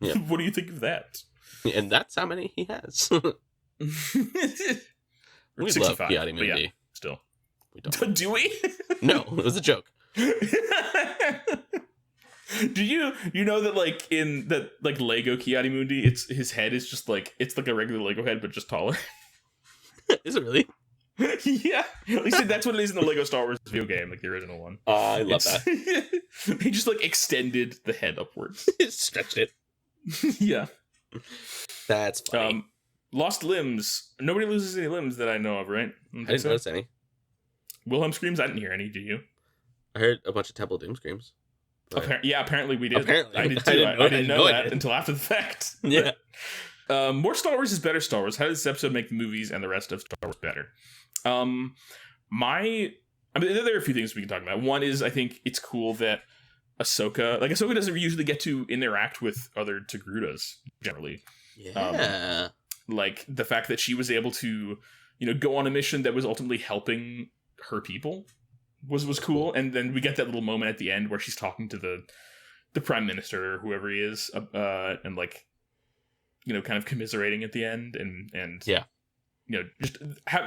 Yeah. What do you think of that? And that's how many he has. We love Ki-Adi-Mundi. Yeah, still. We don't. Do we? No, it was a joke. Do you know that like in that like Lego Ki-Adi-Mundi, it's his head is just like, it's like a regular Lego head but just taller? Is it really? Yeah, at least that's what it is in the Lego Star Wars video game, like the original one. I love that. He just like extended the head upwards. Stretched it. Yeah. That's funny. Lost limbs. Nobody loses any limbs that I know of, right? I didn't notice any. Wilhelm screams? I didn't hear any, do you? I heard a bunch of Temple Doom screams. Apparently we did. Apparently. I did too. I didn't know that until after the fact. Yeah. More Star Wars is better Star Wars. How does this episode make the movies and the rest of Star Wars better? There are a few things we can talk about. One is, I think it's cool that Ahsoka doesn't usually get to interact with other Togrutas, generally. Yeah. Like the fact that she was able to, go on a mission that was ultimately helping her people was cool. And then we get that little moment at the end where she's talking to the prime minister or whoever he is, and like, kind of commiserating at the end, and yeah, just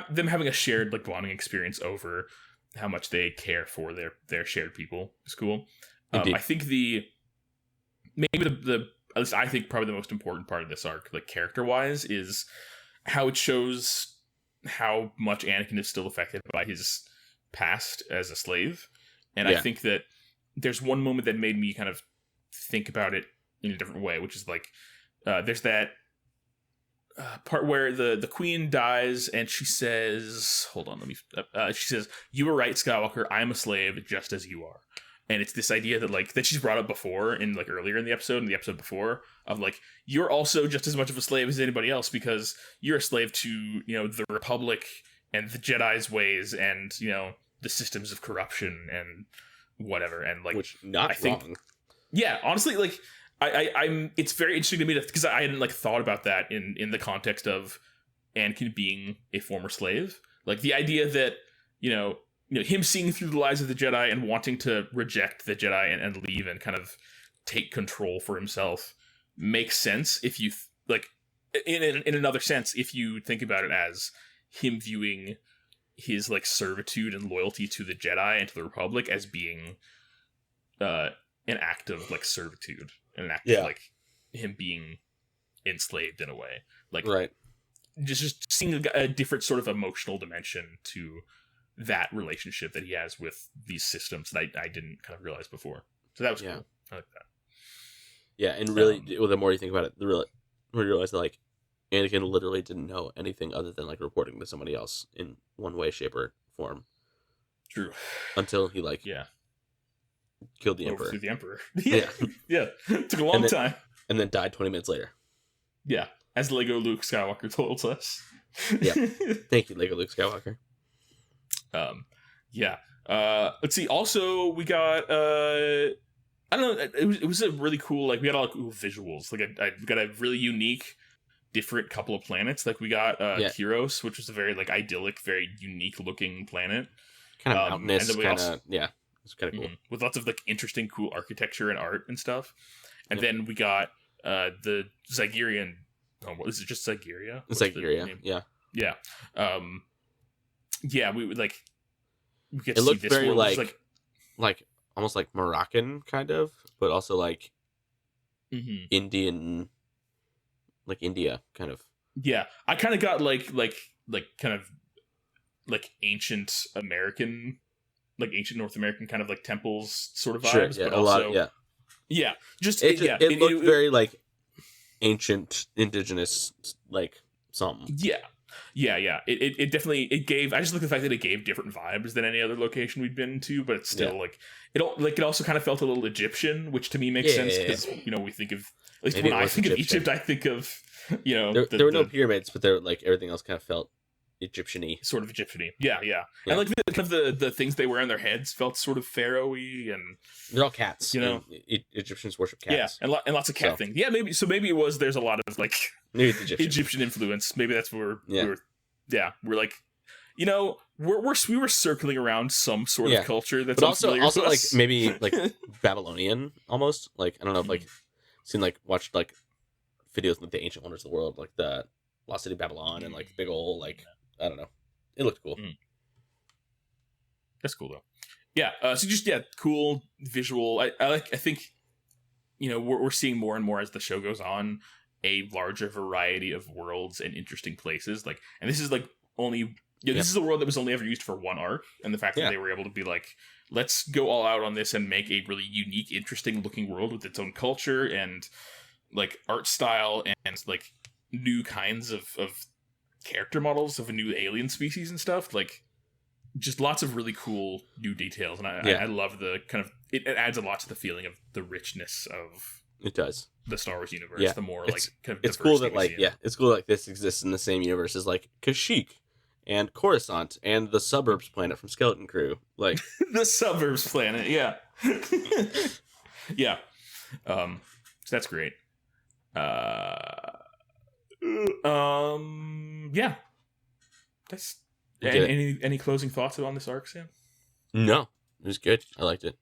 them having a shared like bonding experience over how much they care for their shared people is cool. I think at least I think probably the most important part of this arc, like character wise, is how it shows how much Anakin is still affected by his past as a slave. And I think that there's one moment that made me kind of think about it in a different way, which is like, there's that part where the queen dies and she says, hold on, she says, "You were right, Skywalker, I am a slave just as you are." And it's this idea that like, that she's brought up before in like earlier in the episode before, of like, you're also just as much of a slave as anybody else because you're a slave to, you know, the Republic and the Jedi's ways and, you know, the systems of corruption and whatever. And like, which not wrong. Yeah, honestly, like, I'm it's very interesting to me because I hadn't like thought about that in the context of Anakin being a former slave. Like the idea that, you know, him seeing through the lies of the Jedi and wanting to reject the Jedi and leave and kind of take control for himself makes sense if you like in another sense if you think about it as him viewing his like servitude and loyalty to the Jedi and to the Republic as being an act of like servitude, an act of like him being enslaved in a way, like right. Just seeing a different sort of emotional dimension to that relationship that he has with these systems that I didn't kind of realize before. So that was cool. I like that. Yeah, and really, the more you think about it, the more you realize that like Anakin literally didn't know anything other than like reporting to somebody else in one way, shape, or form. True. Until he like killed the Emperor. Overthrew the Emperor. Yeah. It took a long time. And then died 20 minutes later. Yeah, as Lego Luke Skywalker told us. Yeah. Thank you, Lego Luke Skywalker. Let's see. Also, we got I don't know. It was a really cool. Like we got all cool visuals. Like we got a really unique, different couple of planets. Like we got Kyros, which was a very like idyllic, very unique looking planet. Kind of mountainous. It's kind of cool with lots of like interesting, cool architecture and art and stuff. And then we got the Zygerian. Oh, is it just Zygeria? Zygeria. Yeah. Yeah. Yeah, we would like. We get it to looked see this very world. like almost like Moroccan kind of, but also like Indian, like India kind of. Yeah, I kind of got like kind of like ancient American, like ancient North American kind of like temples sort of vibes, but also it looked very like ancient indigenous like something. Yeah. It definitely gave. I just look at the fact that it gave different vibes than any other location we'd been to, but it's still like it also kind of felt a little Egyptian, which to me makes sense because we think of, at least when I think of Egypt, I think of there were no pyramids, but there like everything else kind of felt Egyptian-y. Sort of Egyptian-y. Yeah. And like the things they wear on their heads felt sort of pharaoh-y, and they're all cats. Egyptians worship cats. Yeah, and lots of cat things. Yeah, maybe it was. There's a lot of like Egyptian influence. Maybe that's where we're like, we were circling around some sort of culture that's also like maybe like Babylonian almost. Like I don't know if like watched like videos of the ancient wonders of the world, like the Lost City of Babylon and like big old like I don't know. It looked cool. That's cool though. Yeah. So just cool visual. I think we're seeing more and more as the show goes on a larger variety of worlds and interesting places. Like, and this is like only this is a world that was only ever used for one arc, and the fact that they were able to be like, let's go all out on this and make a really unique, interesting looking world with its own culture and like art style and like new kinds of character models of a new alien species and stuff, like just lots of really cool new details, and I love the kind of it adds a lot to the feeling of the richness of the Star Wars universe. The more like kind of it's cool that like it's cool like this exists in the same universe as like Kashyyyk and Coruscant and the Suburbs planet from Skeleton Crew, like the Suburbs planet. So that's great. That's any closing thoughts on this arc, Sam? No, it was good. I liked it.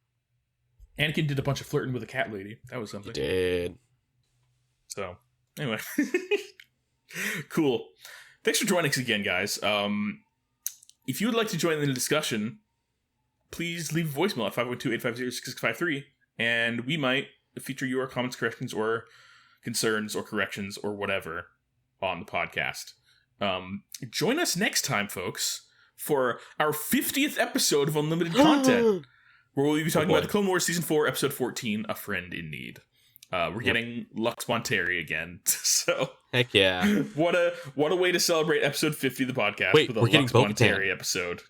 Anakin did a bunch of flirting with a cat lady. That was something. He did. So anyway, cool. Thanks for joining us again, guys. If you would like to join in the discussion, please leave a voicemail at 512-850-6653, and we might feature your comments, corrections, or concerns, or corrections, or whatever on the podcast. Join us next time, folks, for our 50th episode of Unlimited Content, where we'll be talking about the Clone Wars Season 4, Episode 14, A Friend in Need. We're getting Lux Bonteri again, so heck yeah! What a way to celebrate Episode 50 of the podcast with a Lux Bonteri episode.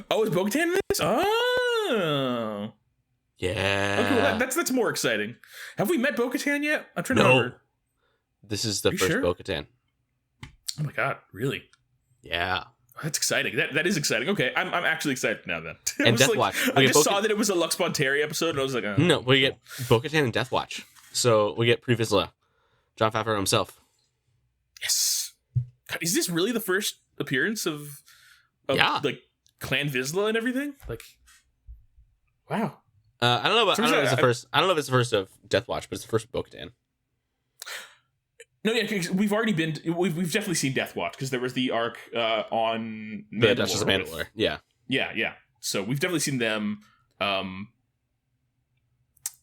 Oh, is Bo-Katan in this? Oh, yeah. Okay, well, that's more exciting. Have we met Bo-Katan yet? I'm trying to remember. This is the first Bo-Katan. Oh my god, really? Yeah. That's exciting. That is exciting. Okay, I'm actually excited now then. And Death Watch. I just saw that it was a Lux Bonteri episode, and I was like, no, we get Bo-Katan and Death Watch. So we get Pre Vizsla, Jon Favreau himself. Yes. God, is this really the first appearance of like Clan Vizsla and everything? Like, wow. I don't know. I don't know if it's the first. I don't know if it's the first of Death Watch, but it's the first of Bo-Katan. No, yeah, because we've already been. We've definitely seen Death Watch because there was the arc on Mandalore. The Duchess of Mandalore. Yeah. So we've definitely seen them.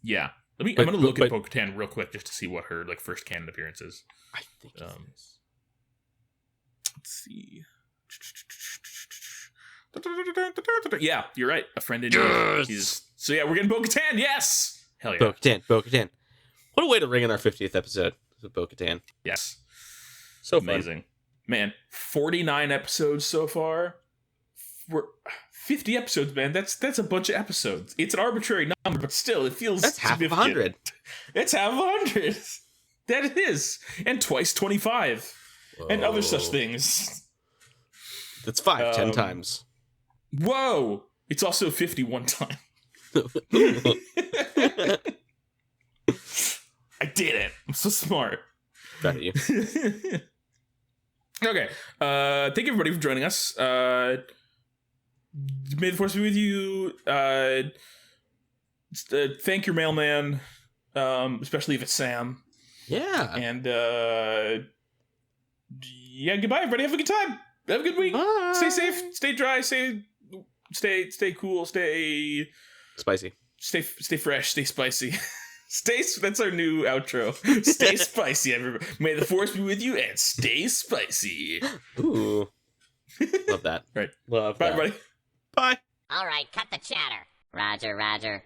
Yeah. I'm gonna look at Bo-Katan real quick just to see what her first canon appearance is. I think. Let's see. Yeah, you're right. A Friend in Need. So yeah, we're getting Bo-Katan. Yes. Hell yeah. Bo-Katan. What a way to ring in our 50th episode. Bo-Katan. Yes. So amazing. Fun. Man, 49 episodes so far. We're 50 episodes, man. That's a bunch of episodes. It's an arbitrary number, but still, it feels that's half of 100. It's half of 100. That it is. And twice 25. Whoa. And other such things. That's 10 times. Whoa! It's also 51 times. I did it. I'm so smart. Proud of you. Okay. Thank you everybody for joining us. May the force be with you. Thank your mailman, especially if it's Sam. Yeah. And yeah, goodbye everybody. Have a good time. Have a good week. Bye. Stay safe. Stay dry. Stay cool. Stay spicy. Stay fresh. Stay spicy. That's our new outro. Stay spicy, everybody. May the force be with you and stay spicy. Ooh. Love that. Right. Love Bye, that. everybody. Bye. All right, cut the chatter. Roger.